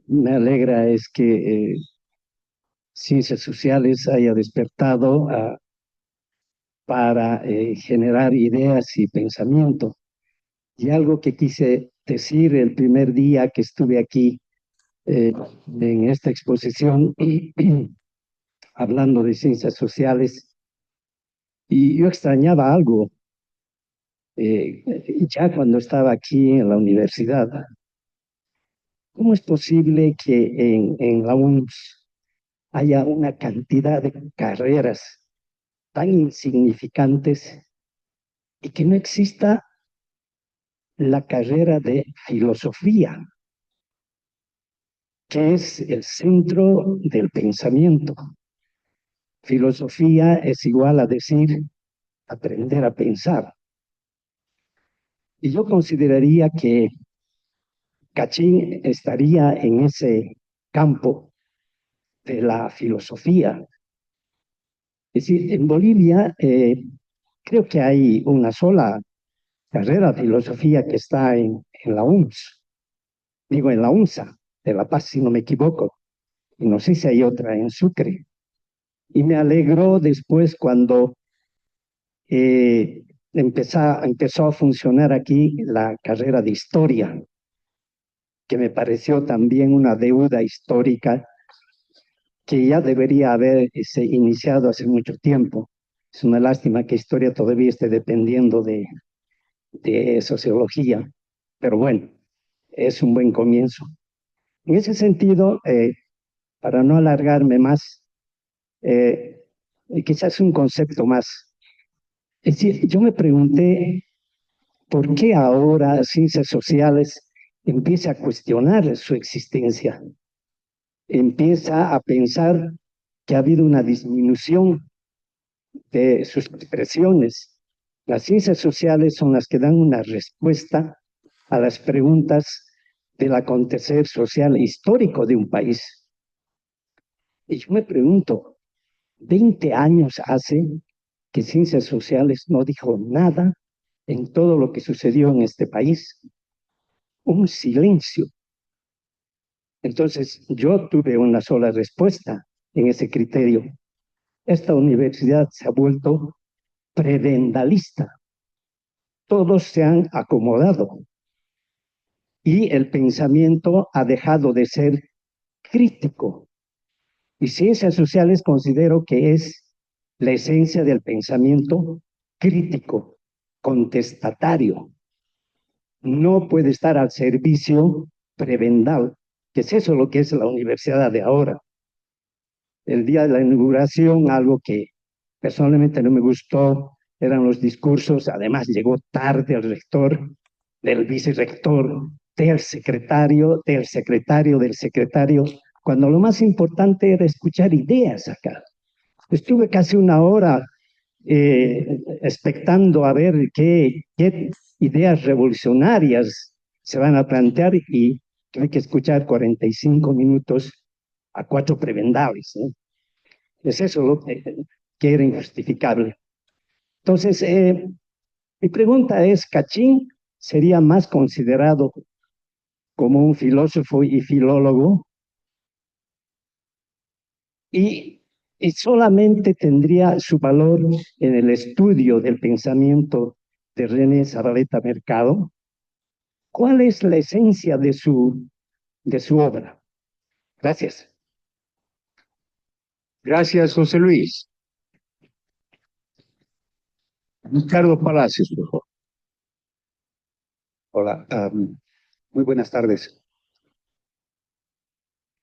me alegra es que Ciencias Sociales haya despertado para generar ideas y pensamiento. Y algo que quise decir el primer día que estuve aquí en esta exposición, hablando de ciencias sociales, y yo extrañaba algo ya cuando estaba aquí en la universidad. ¿Cómo es posible que en la UNS haya una cantidad de carreras tan insignificantes y que no exista la carrera de filosofía, que es el centro del pensamiento? Filosofía es igual a decir aprender a pensar. Y yo consideraría que Cachín estaría en ese campo de la filosofía. Es decir, en Bolivia creo que hay una sola carrera de filosofía que está en la UNS, digo en la UNSA de La Paz, si no me equivoco, y no sé si hay otra en Sucre. Y me alegró después cuando empezó a funcionar aquí la carrera de historia, que me pareció también una deuda histórica que ya debería haberse iniciado hace mucho tiempo. Es una lástima que historia todavía esté dependiendo de sociología, pero bueno, es un buen comienzo. En ese sentido, para no alargarme más, quizás un concepto más. Es decir, yo me pregunté por qué ahora ciencias sociales empieza a cuestionar su existencia, empieza a pensar que ha habido una disminución de sus expresiones. Las ciencias sociales son las que dan una respuesta a las preguntas del acontecer social e histórico de un país. Y yo me pregunto, 20 años hace que ciencias sociales no dijo nada en todo lo que sucedió en este país. Un silencio. Entonces, yo tuve una sola respuesta en ese criterio. Esta universidad se ha vuelto prebendalista. Todos se han acomodado y el pensamiento ha dejado de ser crítico. Y ciencias sociales considero que es la esencia del pensamiento crítico, contestatario. No puede estar al servicio prebendal, que es eso lo que es la universidad de ahora. El día de la inauguración, algo que personalmente no me gustó, eran los discursos. Además llegó tarde el rector, del vicerrector, del secretario, cuando lo más importante era escuchar ideas acá. Estuve casi una hora expectando a ver qué ideas revolucionarias se van a plantear y tuve que escuchar 45 minutos a 4 prebendables, ¿no? Es eso lo que era injustificable. Entonces, mi pregunta es, ¿Cachín sería más considerado como un filósofo y filólogo y solamente tendría su valor en el estudio del pensamiento de René Zabaleta Mercado? ¿Cuál es la esencia de su obra? Gracias. Gracias, José Luis. Ricardo Palacios, por favor. Hola, muy buenas tardes.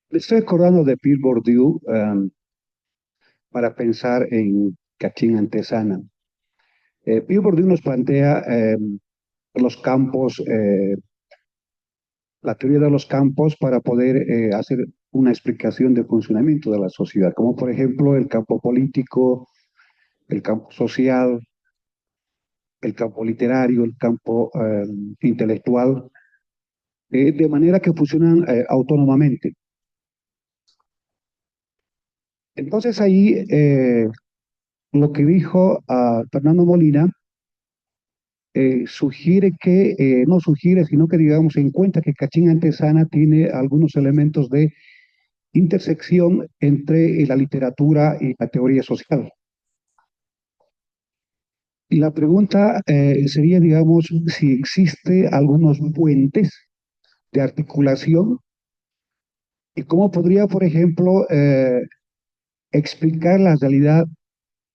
Me estoy acordando de Pierre Bourdieu para pensar en Cachín Antesana. Pierre Bourdieu nos plantea los campos, la teoría de los campos para poder hacer una explicación del funcionamiento de la sociedad, como por ejemplo el campo político, el campo social, el campo literario, el campo intelectual, de manera que funcionan autónomamente. Entonces ahí lo que dijo Fernando Molina sugiere que, no sugiere, sino que digamos en cuenta que Cachín Antesana tiene algunos elementos de intersección entre la literatura y la teoría social. Y la pregunta sería, digamos, si existe algunos puentes de articulación y cómo podría, por ejemplo, explicar la realidad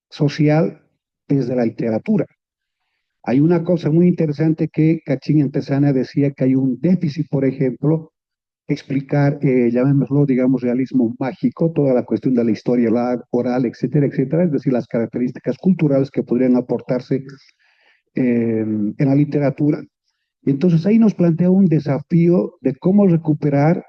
social desde la literatura. Hay una cosa muy interesante que Cachín Antesana decía que hay un déficit, por ejemplo, explicar, llamémoslo, digamos, realismo mágico, toda la cuestión de la historia oral, etcétera, etcétera, es decir, las características culturales que podrían aportarse en la literatura. Y entonces ahí nos plantea un desafío de cómo recuperar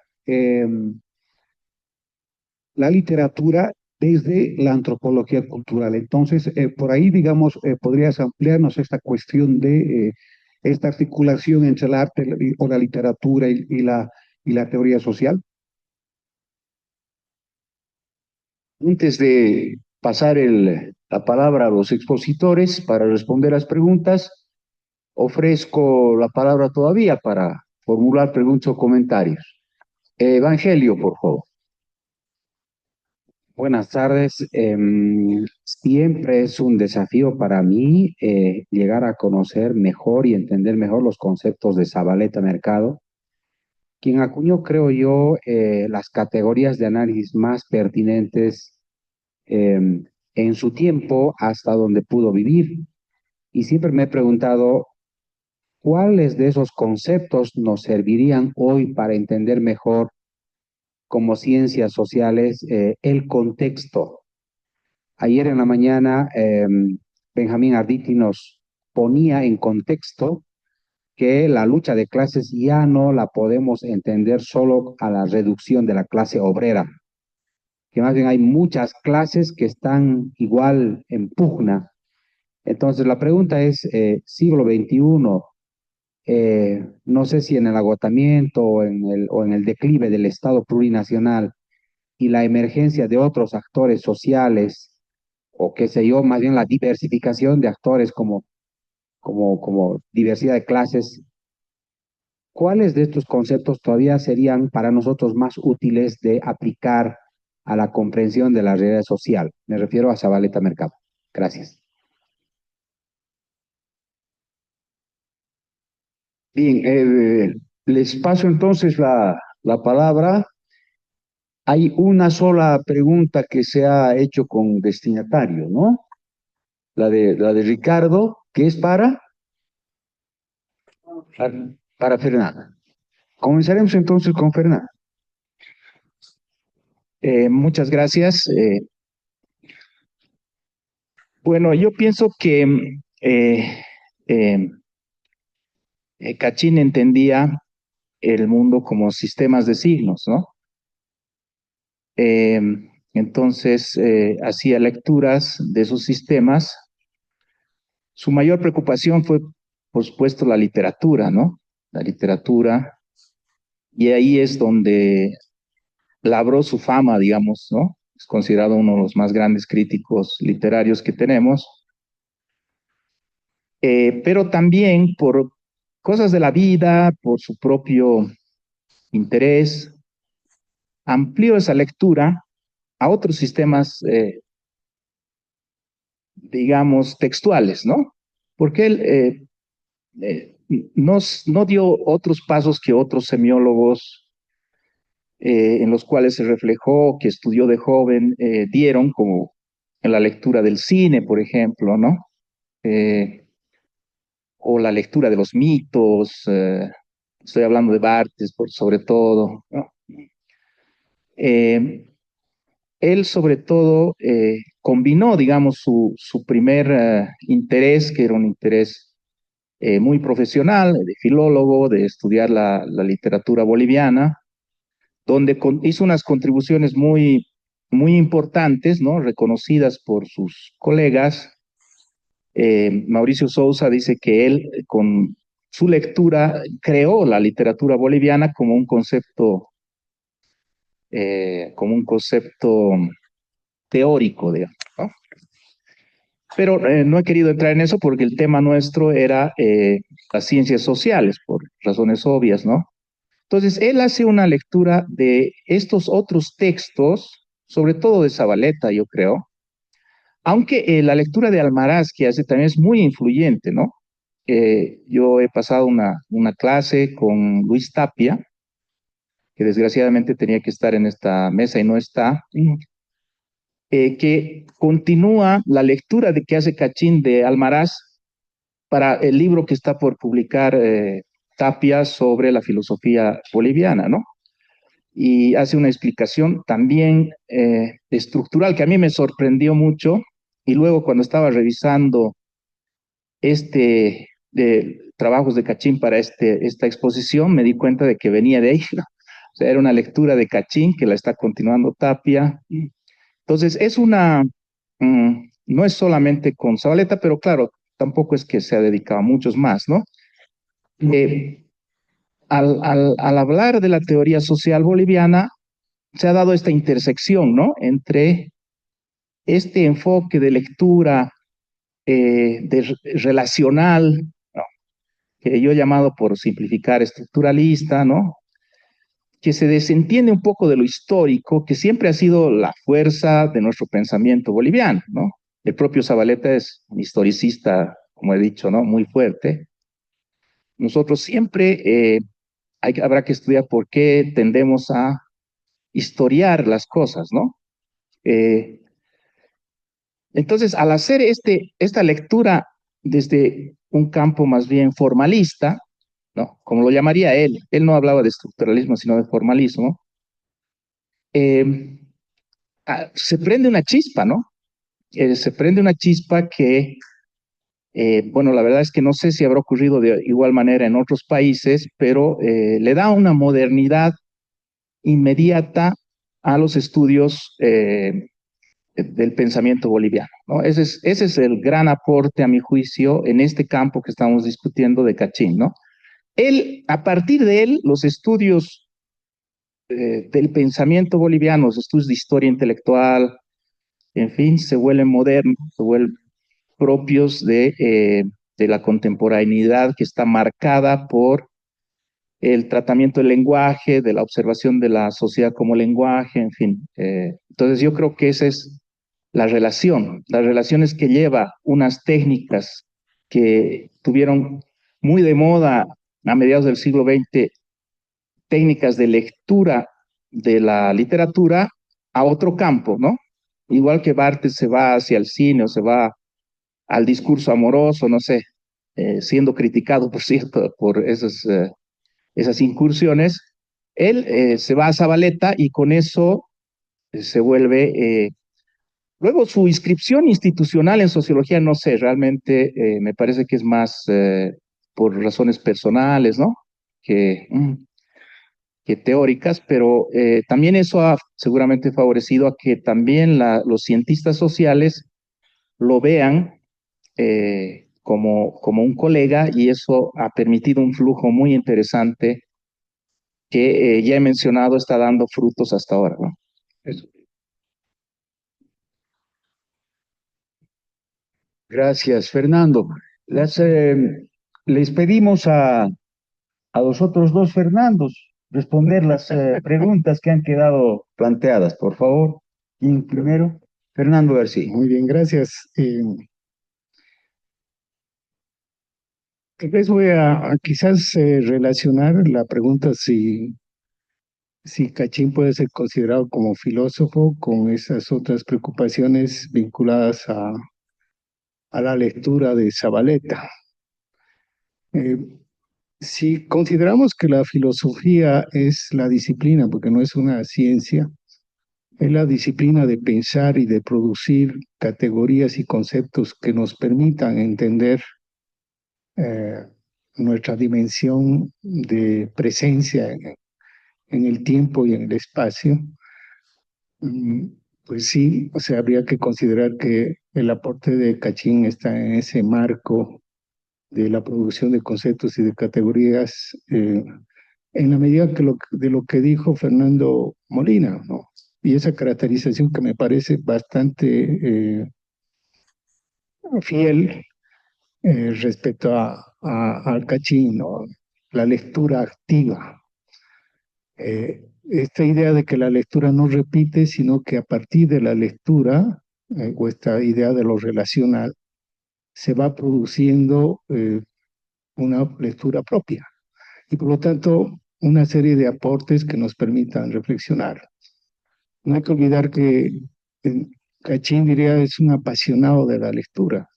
la literatura desde la antropología cultural. Entonces, por ahí, digamos, podrías ampliarnos esta cuestión de esta articulación entre el arte o la literatura y la teoría social. Antes de pasar la palabra a los expositores para responder las preguntas, ofrezco la palabra todavía para formular preguntas o comentarios. Evangelio, por favor. Buenas tardes. Siempre es un desafío para mí llegar a conocer mejor y entender mejor los conceptos de Zabaleta Mercado, quien acuñó, creo yo, las categorías de análisis más pertinentes en su tiempo hasta donde pudo vivir. Y siempre me he preguntado cuáles de esos conceptos nos servirían hoy para entender mejor como ciencias sociales el contexto. Ayer en la mañana, Benjamín Arditi nos ponía en contexto que la lucha de clases ya no la podemos entender solo a la reducción de la clase obrera, que más bien hay muchas clases que están igual en pugna. Entonces la pregunta es, siglo XXI, no sé si en el agotamiento o en el declive del Estado plurinacional y la emergencia de otros actores sociales, o qué sé yo, más bien la diversificación de actores como diversidad de clases, ¿cuáles de estos conceptos todavía serían para nosotros más útiles de aplicar a la comprensión de la realidad social? Me refiero a Zabaleta Mercado. Gracias. Bien, les paso entonces la palabra. Hay una sola pregunta que se ha hecho con destinatario, ¿no? La de Ricardo, que es para Fernanda. Comenzaremos entonces con Fernanda. Muchas gracias. Bueno, yo pienso que Cachín entendía el mundo como sistemas de signos, ¿no? Entonces, hacía lecturas de esos sistemas. Su mayor preocupación fue, por supuesto, la literatura, ¿no? La literatura. Y ahí es donde labró su fama, digamos, ¿no? Es considerado uno de los más grandes críticos literarios que tenemos. Pero también por cosas de la vida, por su propio interés, amplió esa lectura a otros sistemas, digamos, textuales, ¿no? Porque él no dio otros pasos que otros semiólogos en los cuales se reflejó, que estudió de joven, dieron, como en la lectura del cine, por ejemplo, ¿no? O la lectura de los mitos, estoy hablando de Barthes sobre todo, ¿no? Él sobre todo combinó, digamos, su primer interés, que era un interés muy profesional, de filólogo, de estudiar la literatura boliviana, donde hizo unas contribuciones muy importantes, ¿no? Reconocidas por sus colegas, Mauricio Sousa dice que él, con su lectura, creó la literatura boliviana como un concepto teórico, digamos, ¿no? Pero no he querido entrar en eso porque el tema nuestro era las ciencias sociales, por razones obvias, ¿no? Entonces, él hace una lectura de estos otros textos, sobre todo de Zabaleta, yo creo, aunque la lectura de Almaraz que hace también es muy influyente, ¿no? Yo he pasado una clase con Luis Tapia, que desgraciadamente tenía que estar en esta mesa y no está, que continúa la lectura de que hace Cachín de Almaraz para el libro que está por publicar Tapia sobre la filosofía boliviana, ¿no? Y hace una explicación también estructural que a mí me sorprendió mucho. Y luego cuando estaba revisando trabajos de Cachín para esta exposición, me di cuenta de que venía de ahí, ¿no? O sea, era una lectura de Cachín que la está continuando Tapia. Entonces, no es solamente con Zabaleta, pero claro, tampoco es que se ha dedicado a muchos más, ¿no? Al hablar de la teoría social boliviana, se ha dado esta intersección, ¿no? Entre este enfoque de lectura relacional, ¿no? Que yo he llamado por simplificar estructuralista, ¿no? Que se desentiende un poco de lo histórico, que siempre ha sido la fuerza de nuestro pensamiento boliviano, ¿no? El propio Zabaleta es un historicista, como he dicho, ¿no? Muy fuerte. Nosotros siempre habrá que estudiar por qué tendemos a historiar las cosas, ¿no? Eh, entonces, al hacer esta lectura desde un campo más bien formalista, ¿no? Como lo llamaría él no hablaba de estructuralismo, sino de formalismo, eh, se prende una chispa, ¿no? Se prende una chispa que, bueno, la verdad es que no sé si habrá ocurrido de igual manera en otros países, pero le da una modernidad inmediata a los estudios del pensamiento boliviano, ¿no? Ese es el gran aporte, a mi juicio, en este campo que estamos discutiendo de Cachín, ¿no? A partir de él, los estudios del pensamiento boliviano, los estudios de historia intelectual, en fin, se vuelven modernos, se vuelven propios de la contemporaneidad que está marcada por el tratamiento del lenguaje, de la observación de la sociedad como lenguaje, en fin. Entonces yo creo que esa es las relaciones que lleva unas técnicas que tuvieron muy de moda a mediados del siglo XX, técnicas de lectura de la literatura a otro campo, ¿no? Igual que Barthes se va hacia el cine o se va al discurso amoroso, no sé, siendo criticado, por cierto, por esas incursiones, él se va a Zabaleta y con eso se vuelve... luego su inscripción institucional en sociología, no sé, realmente me parece que es más por razones personales, ¿no? Que teóricas, pero también eso ha seguramente favorecido a que también los cientistas sociales lo vean como un colega y eso ha permitido un flujo muy interesante que ya he mencionado está dando frutos hasta ahora, ¿no? Eso. Gracias, Fernando. Les pedimos a los otros dos Fernandos responder las preguntas que han quedado planteadas. Por favor, ¿quién primero? Fernando García. Muy bien, gracias. Tal vez voy a quizás relacionar la pregunta si Cachín puede ser considerado como filósofo con esas otras preocupaciones vinculadas a la lectura de Zabaleta. Eh, si consideramos que la filosofía es la disciplina, porque no es una ciencia, es la disciplina de pensar y de producir categorías y conceptos que nos permitan entender eh, nuestra dimensión de presencia en el tiempo y en el espacio, pues sí, o sea, habría que considerar que el aporte de Kachin está en ese marco de la producción de conceptos y de categorías, en la medida de lo que dijo Fernando Molina, ¿no? Y esa caracterización que me parece bastante fiel respecto al Kachin, ¿no? La lectura activa. Esta idea de que la lectura no repite, sino que a partir de la lectura, o esta idea de lo relacional, se va produciendo una lectura propia y por lo tanto una serie de aportes que nos permitan reflexionar. No hay que olvidar que Kachin, diría, es un apasionado de la lectura.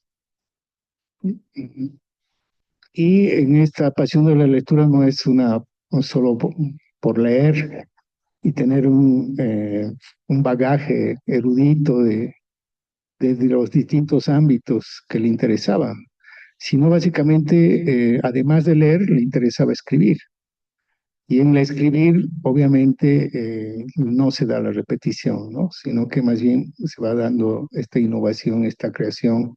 Y en esta pasión de la lectura no es no solo por leer y tener un bagaje erudito de los distintos ámbitos que le interesaban, sino básicamente, además de leer, le interesaba escribir. Y en el escribir, obviamente, no se da la repetición, ¿no? Sino que más bien se va dando esta innovación, esta creación,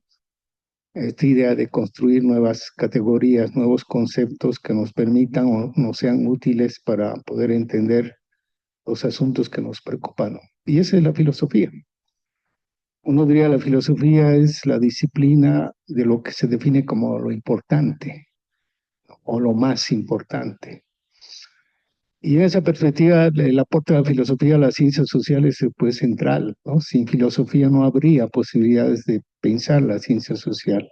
esta idea de construir nuevas categorías, nuevos conceptos que nos permitan o nos sean útiles para poder entender los asuntos que nos preocupan, ¿no? Y esa es la filosofía. Uno diría la filosofía es la disciplina de lo que se define como lo importante o lo más importante. Y en esa perspectiva, el aporte de la filosofía a las ciencias sociales es pues central, ¿no? Sin filosofía no habría posibilidades de pensar la ciencia social.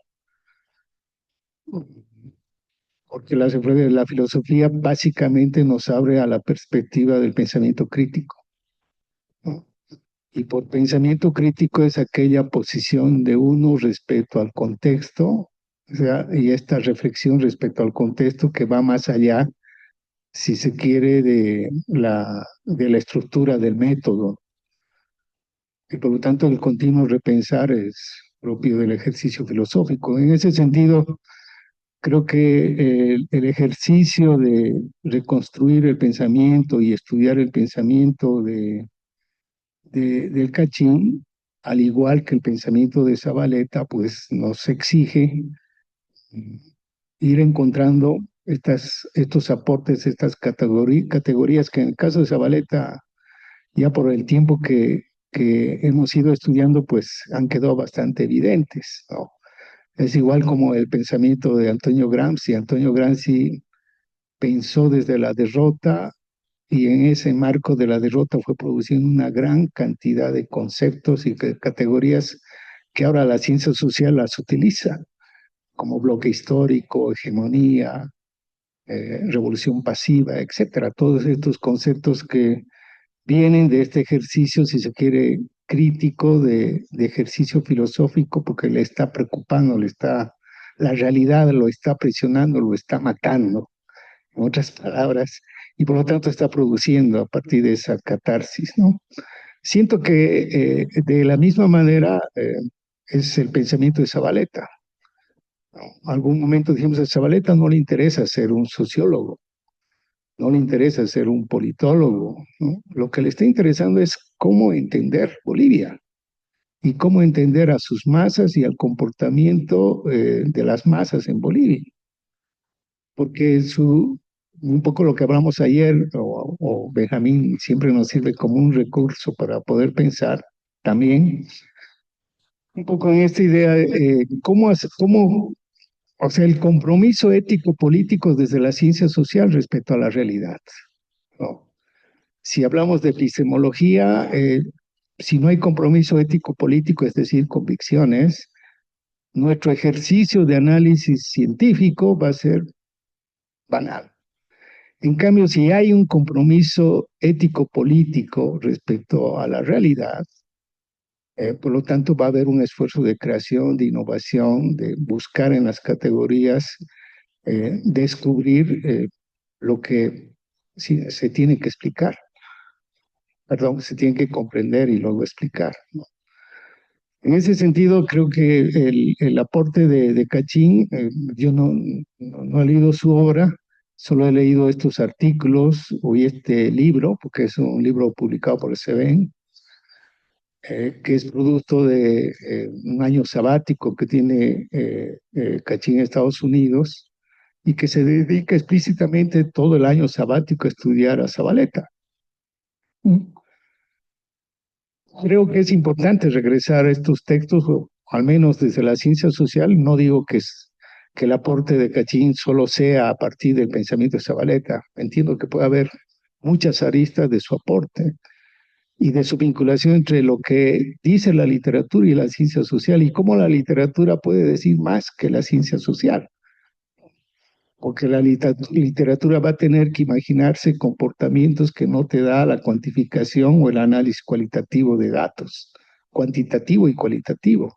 Porque la filosofía básicamente nos abre a la perspectiva del pensamiento crítico, ¿no? Y por pensamiento crítico es aquella posición de uno respecto al contexto, o sea, y esta reflexión respecto al contexto que va más allá, si se quiere, de la estructura del método. Y por lo tanto el continuo repensar es propio del ejercicio filosófico. En ese sentido, creo que el ejercicio de reconstruir el pensamiento y estudiar el pensamiento del Kachin, al igual que el pensamiento de Zabaleta, pues nos exige ir encontrando estos aportes, estas categorías que en el caso de Zabaleta, ya por el tiempo que hemos ido estudiando, pues han quedado bastante evidentes, ¿no? Es igual como el pensamiento de Antonio Gramsci. Antonio Gramsci pensó desde la derrota y en ese marco de la derrota fue produciendo una gran cantidad de conceptos y categorías que ahora la ciencia social las utiliza, como bloque histórico, hegemonía, revolución pasiva, etcétera. Todos estos conceptos que vienen de este ejercicio, si se quiere, crítico de ejercicio filosófico, porque le está preocupando, la realidad lo está presionando, lo está matando, en otras palabras, y por lo tanto está produciendo a partir de esa catarsis, ¿no? Siento que de la misma manera es el pensamiento de Zabaleta, ¿no? Algún momento dijimos, a Zabaleta no le interesa ser un sociólogo, no le interesa ser un politólogo, ¿no? Lo que le está interesando es cómo entender Bolivia y cómo entender a sus masas y al comportamiento de las masas en Bolivia. Porque un poco lo que hablamos ayer, o Benjamín siempre nos sirve como un recurso para poder pensar también, un poco en esta idea, o sea, el compromiso ético-político desde la ciencia social respecto a la realidad, ¿no? Si hablamos de epistemología, si no hay compromiso ético-político, es decir, convicciones, nuestro ejercicio de análisis científico va a ser banal. En cambio, si hay un compromiso ético-político respecto a la realidad, por lo tanto va a haber un esfuerzo de creación, de innovación, de buscar en las categorías, descubrir lo que se tiene que explicar, perdón, se tiene que comprender y luego explicar, ¿no? En ese sentido, creo que el aporte de Kachin, yo no he leído su obra, solo he leído estos artículos o este libro, porque es un libro publicado por el CBN, que es producto de un año sabático que tiene Kachin en Estados Unidos y que se dedica explícitamente todo el año sabático a estudiar a Zabaleta. Creo que es importante regresar a estos textos, o al menos desde la ciencia social. No digo que el aporte de Kachin solo sea a partir del pensamiento de Zabaleta. Entiendo que puede haber muchas aristas de su aporte y de su vinculación entre lo que dice la literatura y la ciencia social, y cómo la literatura puede decir más que la ciencia social. Porque la literatura va a tener que imaginarse comportamientos que no te da la cuantificación o el análisis cualitativo de datos, cuantitativo y cualitativo.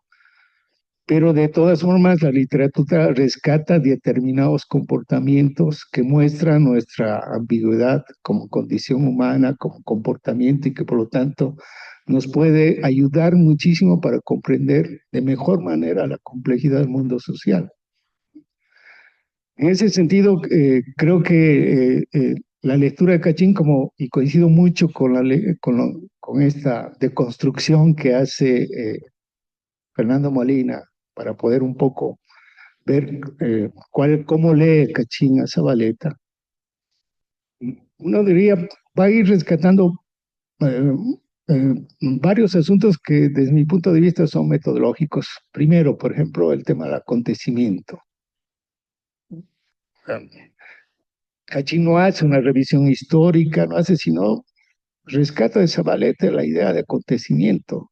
Pero de todas formas, la literatura rescata determinados comportamientos que muestran nuestra ambigüedad como condición humana, como comportamiento, y que por lo tanto nos puede ayudar muchísimo para comprender de mejor manera la complejidad del mundo social. En ese sentido, creo que la lectura de Kachin, y coincido mucho con esta deconstrucción que hace Fernando Molina, para poder un poco ver cómo lee Kachin a Zabaleta, uno diría, va a ir rescatando eh, varios asuntos que desde mi punto de vista son metodológicos. Primero, por ejemplo, el tema del acontecimiento. Kachin no hace una revisión histórica, no hace sino rescata de Zabaleta la idea de acontecimiento.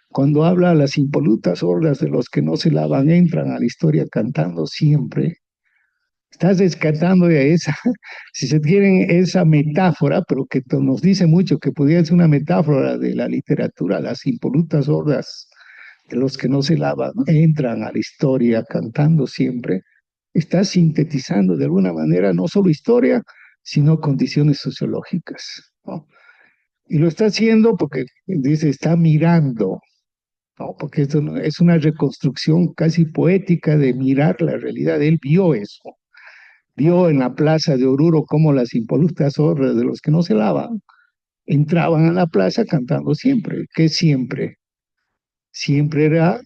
Cuando habla las impolutas hordas de los que no se lavan entran a la historia cantando siempre, estás rescatando de esa, si se quieren, esa metáfora, pero que nos dice mucho que podría ser una metáfora de la literatura, las impolutas hordas de los que no se lavan entran a la historia cantando siempre. Está sintetizando de alguna manera no solo historia, sino condiciones sociológicas, ¿no? Y lo está haciendo porque dice, está mirando, ¿no? Porque esto es una reconstrucción casi poética de mirar la realidad. Él vio eso, vio en la plaza de Oruro cómo las impolutas hordas de los que no se lavan entraban a la plaza cantando siempre. ¿Qué siempre? Siempre era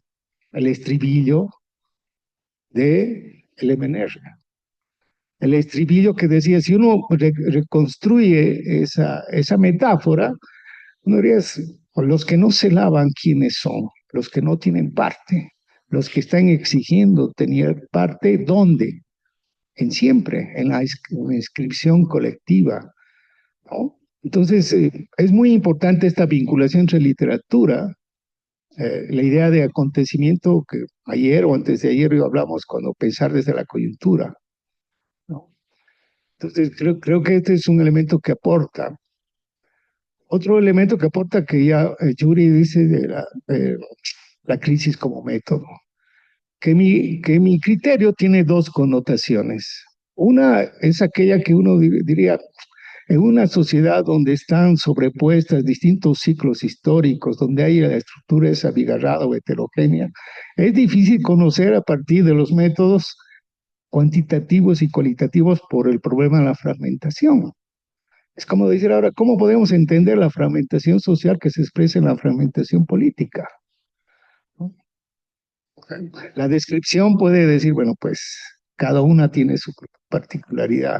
el estribillo de el MNR. El estribillo que decía, si uno reconstruye esa metáfora, uno diría, los que no se lavan, ¿quiénes son? Los que no tienen parte, los que están exigiendo tener parte, ¿dónde? En siempre, en la inscripción colectiva, ¿no? Entonces, es muy importante esta vinculación entre literatura, la idea de acontecimiento que ayer o antes de ayer hablamos cuando pensar desde la coyuntura, ¿no? Entonces, creo que este es un elemento que aporta. Otro elemento que aporta que ya Yuri dice de la crisis como método, que mi criterio tiene dos connotaciones. Una es aquella que uno diría, en una sociedad donde están sobrepuestas distintos ciclos históricos, donde hay la estructura esa abigarrada o heterogénea, es difícil conocer a partir de los métodos cuantitativos y cualitativos por el problema de la fragmentación. Es como decir ahora, ¿cómo podemos entender la fragmentación social que se expresa en la fragmentación política? ¿No? La descripción puede decir, bueno, pues cada una tiene su particularidad.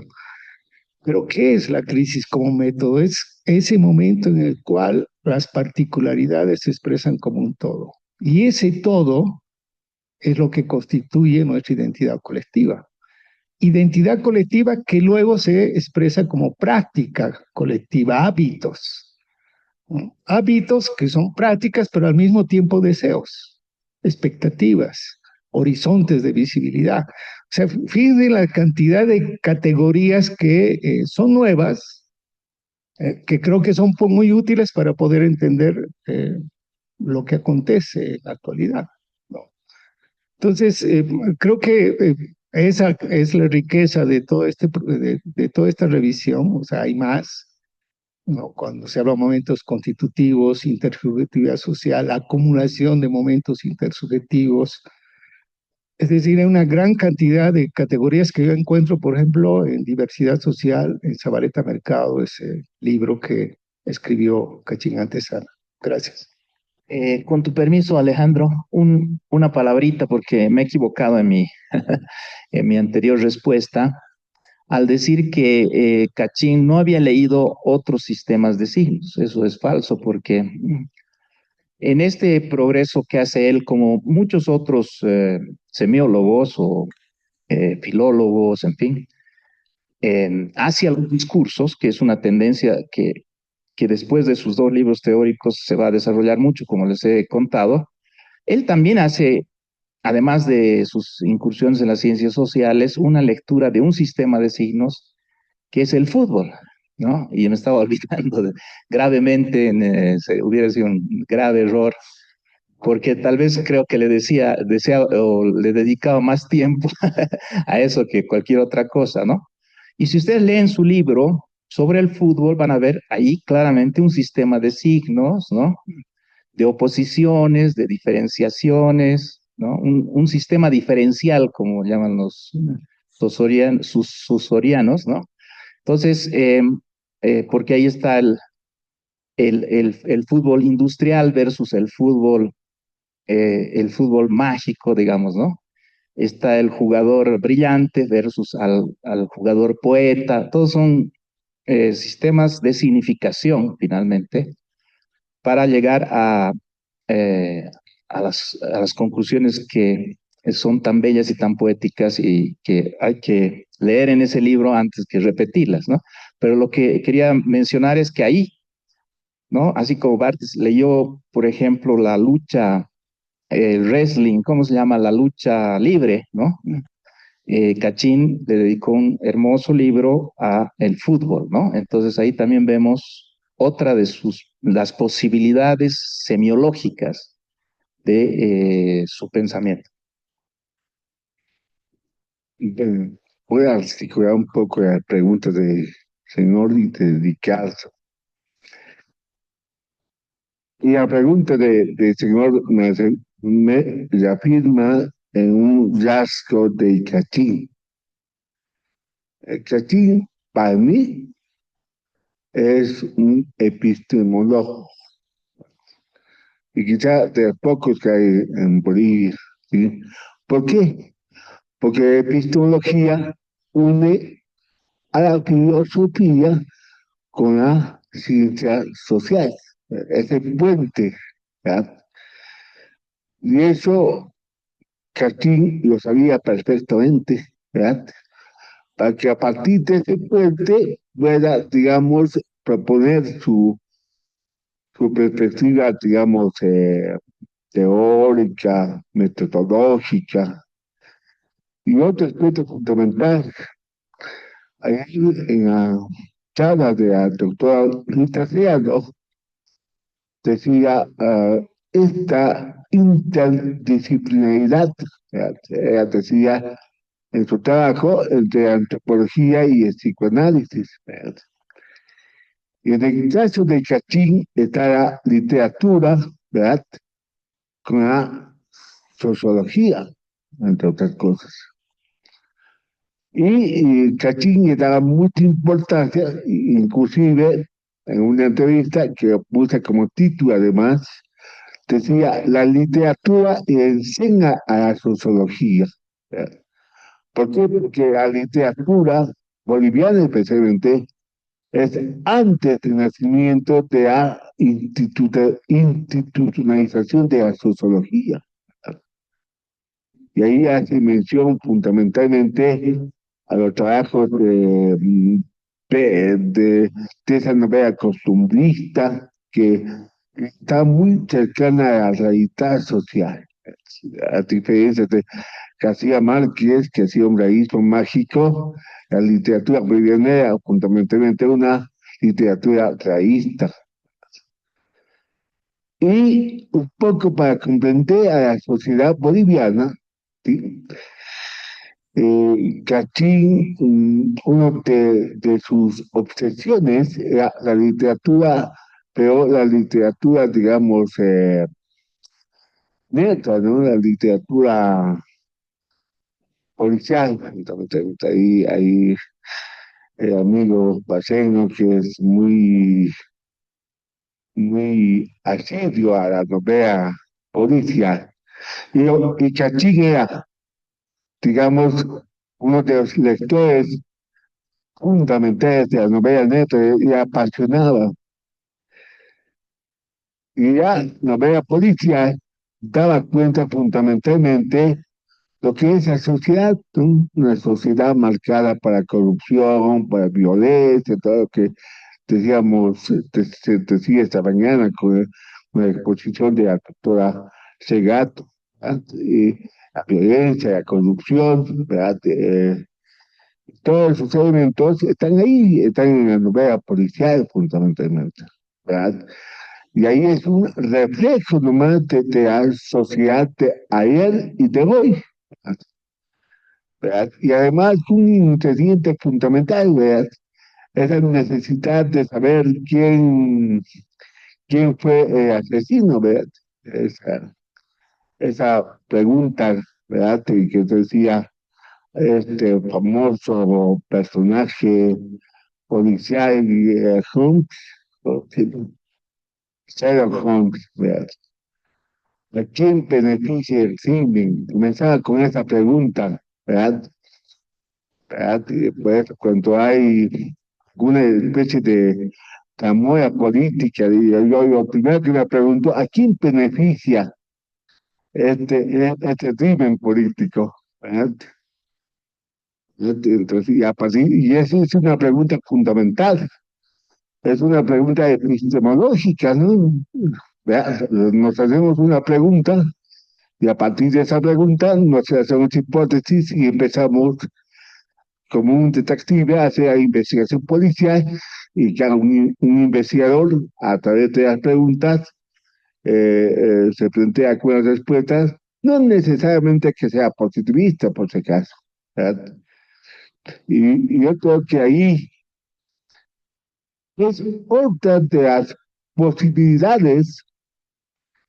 Pero ¿qué es la crisis como método? Es ese momento en el cual las particularidades se expresan como un todo. Y ese todo es lo que constituye nuestra identidad colectiva. Identidad colectiva que luego se expresa como práctica colectiva, hábitos. ¿No? Hábitos que son prácticas, pero al mismo tiempo deseos, expectativas, horizontes de visibilidad. O sea, fíjense la cantidad de categorías que son nuevas, que creo que son muy útiles para poder entender lo que acontece en la actualidad, ¿no? Entonces, creo que esa es la riqueza de de toda esta revisión. O sea, hay más, ¿no? Cuando se habla de momentos constitutivos, intersubjetividad social, acumulación de momentos intersubjetivos. Es decir, hay una gran cantidad de categorías que yo encuentro, por ejemplo, en diversidad social, en Zabaleta Mercado, ese libro que escribió Kachin Antezana. Gracias. Con tu permiso, Alejandro, una palabrita porque me he equivocado en en mi anterior respuesta al decir que Cachín no había leído otros sistemas de signos. Eso es falso porque en este progreso que hace él, como muchos otros semiólogos o filólogos, en fin, hacia los discursos, que es una tendencia que después de sus dos libros teóricos se va a desarrollar mucho, como les he contado. Él también hace, además de sus incursiones en las ciencias sociales, una lectura de un sistema de signos que es el fútbol, ¿no? Y me estaba olvidando gravemente, hubiera sido un grave error, porque tal vez creo que desea o le dedicaba más tiempo a eso que cualquier otra cosa, ¿no? Y si ustedes leen su libro sobre el fútbol, van a ver ahí claramente un sistema de signos, ¿no? De oposiciones, de diferenciaciones, ¿no? Un sistema diferencial, como llaman los susorianos, ¿no? Entonces, porque ahí está el fútbol industrial versus el fútbol mágico, digamos, ¿no? Está el jugador brillante versus al jugador poeta. Todos son sistemas de significación, finalmente, para llegar eh, a las conclusiones que son tan bellas y tan poéticas y que hay que leer en ese libro antes que repetirlas, ¿no? Pero lo que quería mencionar es que ahí, ¿no? Así como Barthes leyó, por ejemplo, la lucha, el wrestling, ¿cómo se llama? La lucha libre, ¿no? Cachín le dedicó un hermoso libro a el fútbol, ¿no? Entonces ahí también vemos otra de las posibilidades semiológicas de su pensamiento. Bueno, voy a articular un poco la pregunta del señor y de Ricardo. Y la pregunta del señor me reafirma en un rasgo de Cachín. El Cachín, para mí, es un epistemólogo, y quizá de los pocos que hay en Bolivia, ¿sí? ¿Por qué? Porque epistemología une a la filosofía con la ciencia social, ese puente, ¿ya? Y eso Cachín lo sabía perfectamente, ¿verdad? Para que a partir de ese puente pueda, digamos, proponer su perspectiva, digamos, teórica, metodológica. Y otro aspecto fundamental, ahí en la charla de la doctora Rita Seado, decía esta interdisciplinaridad, ella decía en su trabajo entre antropología y el psicoanálisis, ¿verdad? Y en el caso de Cachín está la literatura, ¿verdad? Con la sociología, entre otras cosas. Y Cachín le daba mucha importancia, inclusive en una entrevista que puse como título además, decía, la literatura enseña a la sociología. ¿Verdad? ¿Por qué? Porque la literatura boliviana especialmente es antes del nacimiento de la institucionalización de la sociología. Y ahí hace mención fundamentalmente a los trabajos de esa novela costumbrista que está muy cercana a la realidad social, a diferencia de García Márquez, que hacía un realismo mágico. La literatura boliviana era fundamentalmente una literatura realista. Y un poco para comprender a la sociedad boliviana, ¿sí? Cachín, uno de sus obsesiones era la literatura, pero la literatura, digamos, neutra, ¿no? La literatura policial. Entonces, ahí el amigo Paceno, que es muy, muy asiduo a la novela policial. Y Cachín era, digamos, uno de los lectores fundamentales de la novela negra y apasionaba. Y la novela policial daba cuenta fundamentalmente lo que es la sociedad, ¿no? Una sociedad marcada para corrupción, para violencia, todo lo que decíamos, se decía esta mañana con una exposición de la doctora Segato, ¿verdad? Y la violencia, la corrupción, ¿verdad? Todos esos elementos están ahí, están en la novela policial fundamentalmente, ¿verdad? Y ahí es un reflejo nomás de la sociedad de ayer y de hoy, ¿verdad? Y además un ingrediente fundamental, ¿verdad? Es la necesidad de saber quién fue el asesino, ¿verdad? Esa pregunta, ¿verdad? Que decía este famoso personaje policial, Holmes, o sí, Sherlock Holmes, ¿verdad? ¿A quién beneficia el crimen? Comenzaba con esa pregunta, ¿verdad? ¿Verdad? Y después, cuando hay alguna especie de tramoya política, yo primero que me pregunto, ¿a quién beneficia este crimen político? ¿Verdad? Entonces, y esa es una pregunta fundamental, es una pregunta epistemológica, ¿no? ¿Verdad? Nos hacemos una pregunta y a partir de esa pregunta nos hacemos hipótesis y empezamos como un detective a hacer investigación policial y que un investigador a través de las preguntas se plantea con las respuestas, no necesariamente que sea positivista por si acaso, ¿verdad? Y yo creo que ahí es otra de las posibilidades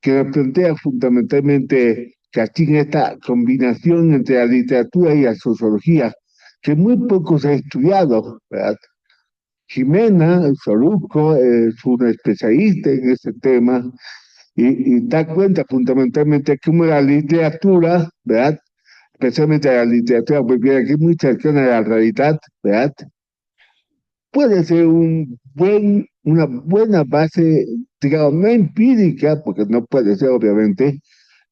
que plantea fundamentalmente Castillo, esta combinación entre la literatura y la sociología, que muy poco se ha estudiado, ¿verdad? Jimena Soluco es una especialista en este tema y da cuenta fundamentalmente cómo la literatura, ¿verdad? Especialmente la literatura porque aquí es muy cercana a la realidad, ¿verdad? Puede ser una buena base, digamos, no empírica, porque no puede ser obviamente,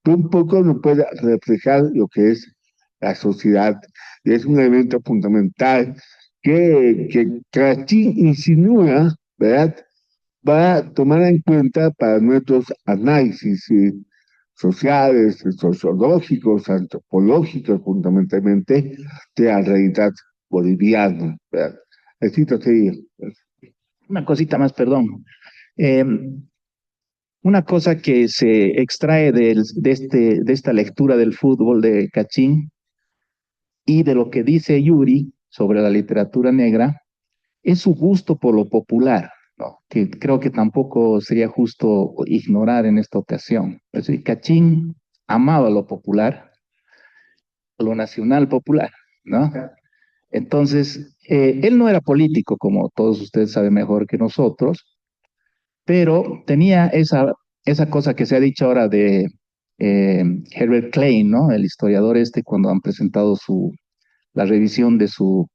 pero un poco nos puede reflejar lo que es la sociedad. Y es un elemento fundamental que Kachín insinúa, ¿verdad? Va a tomar en cuenta para nuestros análisis sociales, sociológicos, antropológicos, fundamentalmente, de la realidad boliviana, ¿verdad? Necesito seguir. Una cosita más, perdón. Eh, una cosa que se extrae de esta lectura del fútbol de Cachín y de lo que dice Yuri sobre la literatura negra es su gusto por lo popular, ¿no? Que creo que tampoco sería justo ignorar en esta ocasión. Es decir, Cachín amaba lo popular, lo nacional popular, ¿no? Entonces, él no era político, como todos ustedes saben mejor que nosotros, pero tenía esa cosa que se ha dicho ahora de Herbert Klein, ¿no? El historiador este, cuando han presentado la revisión de su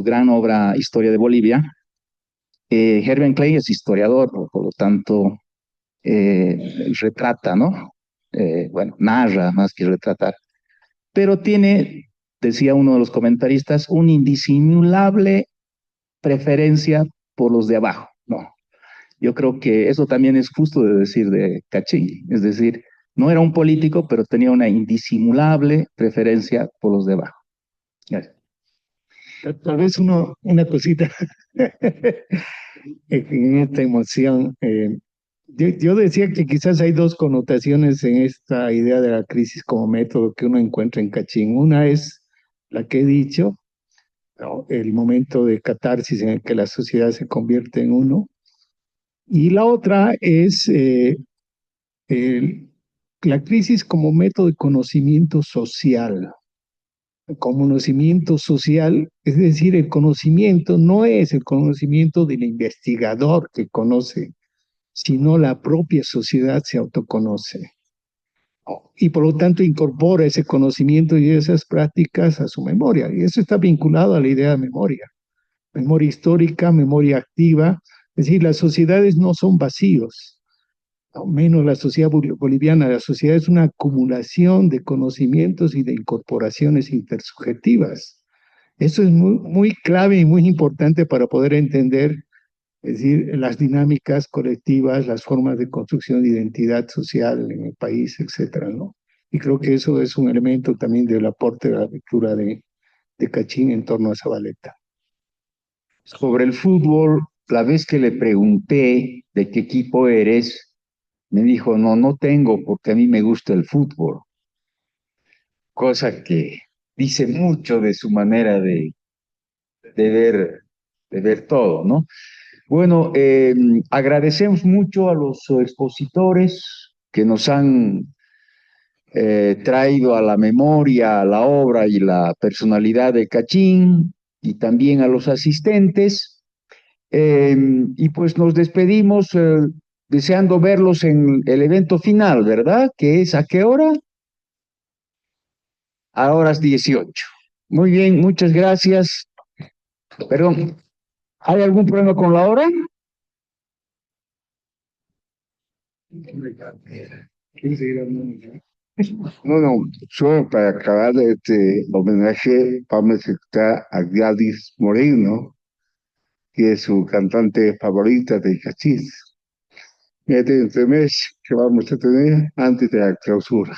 gran obra Historia de Bolivia. Herbert Klein es historiador, por lo tanto, retrata, ¿no? Bueno, narra más que retratar, pero tiene, decía uno de los comentaristas, una indisimulable preferencia por los de abajo, ¿no? Yo creo que eso también es justo de decir de Cachín, es decir, no era un político, pero tenía una indisimulable preferencia por los de abajo. Gracias. Tal vez una cosita en esta emoción. Yo decía que quizás hay dos connotaciones en esta idea de la crisis como método que uno encuentra en Cachín. Una es la que he dicho, ¿no? El momento de catarsis en el que la sociedad se convierte en uno. Y la otra es el- la crisis como método de conocimiento social. Conocimiento social, es decir, el conocimiento no es el conocimiento del investigador que conoce sino la propia sociedad se autoconoce. Y por lo tanto incorpora ese conocimiento y esas prácticas a su memoria. Y eso está vinculado a la idea de memoria. Memoria histórica, memoria activa. Es decir, las sociedades no son vacíos, al menos la sociedad boliviana. La sociedad es una acumulación de conocimientos y de incorporaciones intersubjetivas. Eso es muy clave y muy importante para poder entender, es decir, las dinámicas colectivas, las formas de construcción de identidad social en el país, etcétera, ¿no? Y creo que eso es un elemento también del aporte de la lectura de Kachin en torno a Zabaleta. Sobre el fútbol, la vez que le pregunté de qué equipo eres, me dijo, no, no tengo porque a mí me gusta el fútbol, cosa que dice mucho de su manera de ver, de ver todo, ¿no? Bueno, agradecemos mucho a los expositores que nos han traído a la memoria la obra y la personalidad de Kachin y también a los asistentes. Y pues nos despedimos deseando verlos en el evento final, ¿verdad? ¿Que es a qué hora? A horas 18. Muy bien, muchas gracias. Perdón, ¿hay algún problema con la hora? No, solo para acabar este homenaje, vamos a escuchar a Gladys Moreno, que es su cantante favorita de cachis. Este mes que vamos a tener antes de la clausura.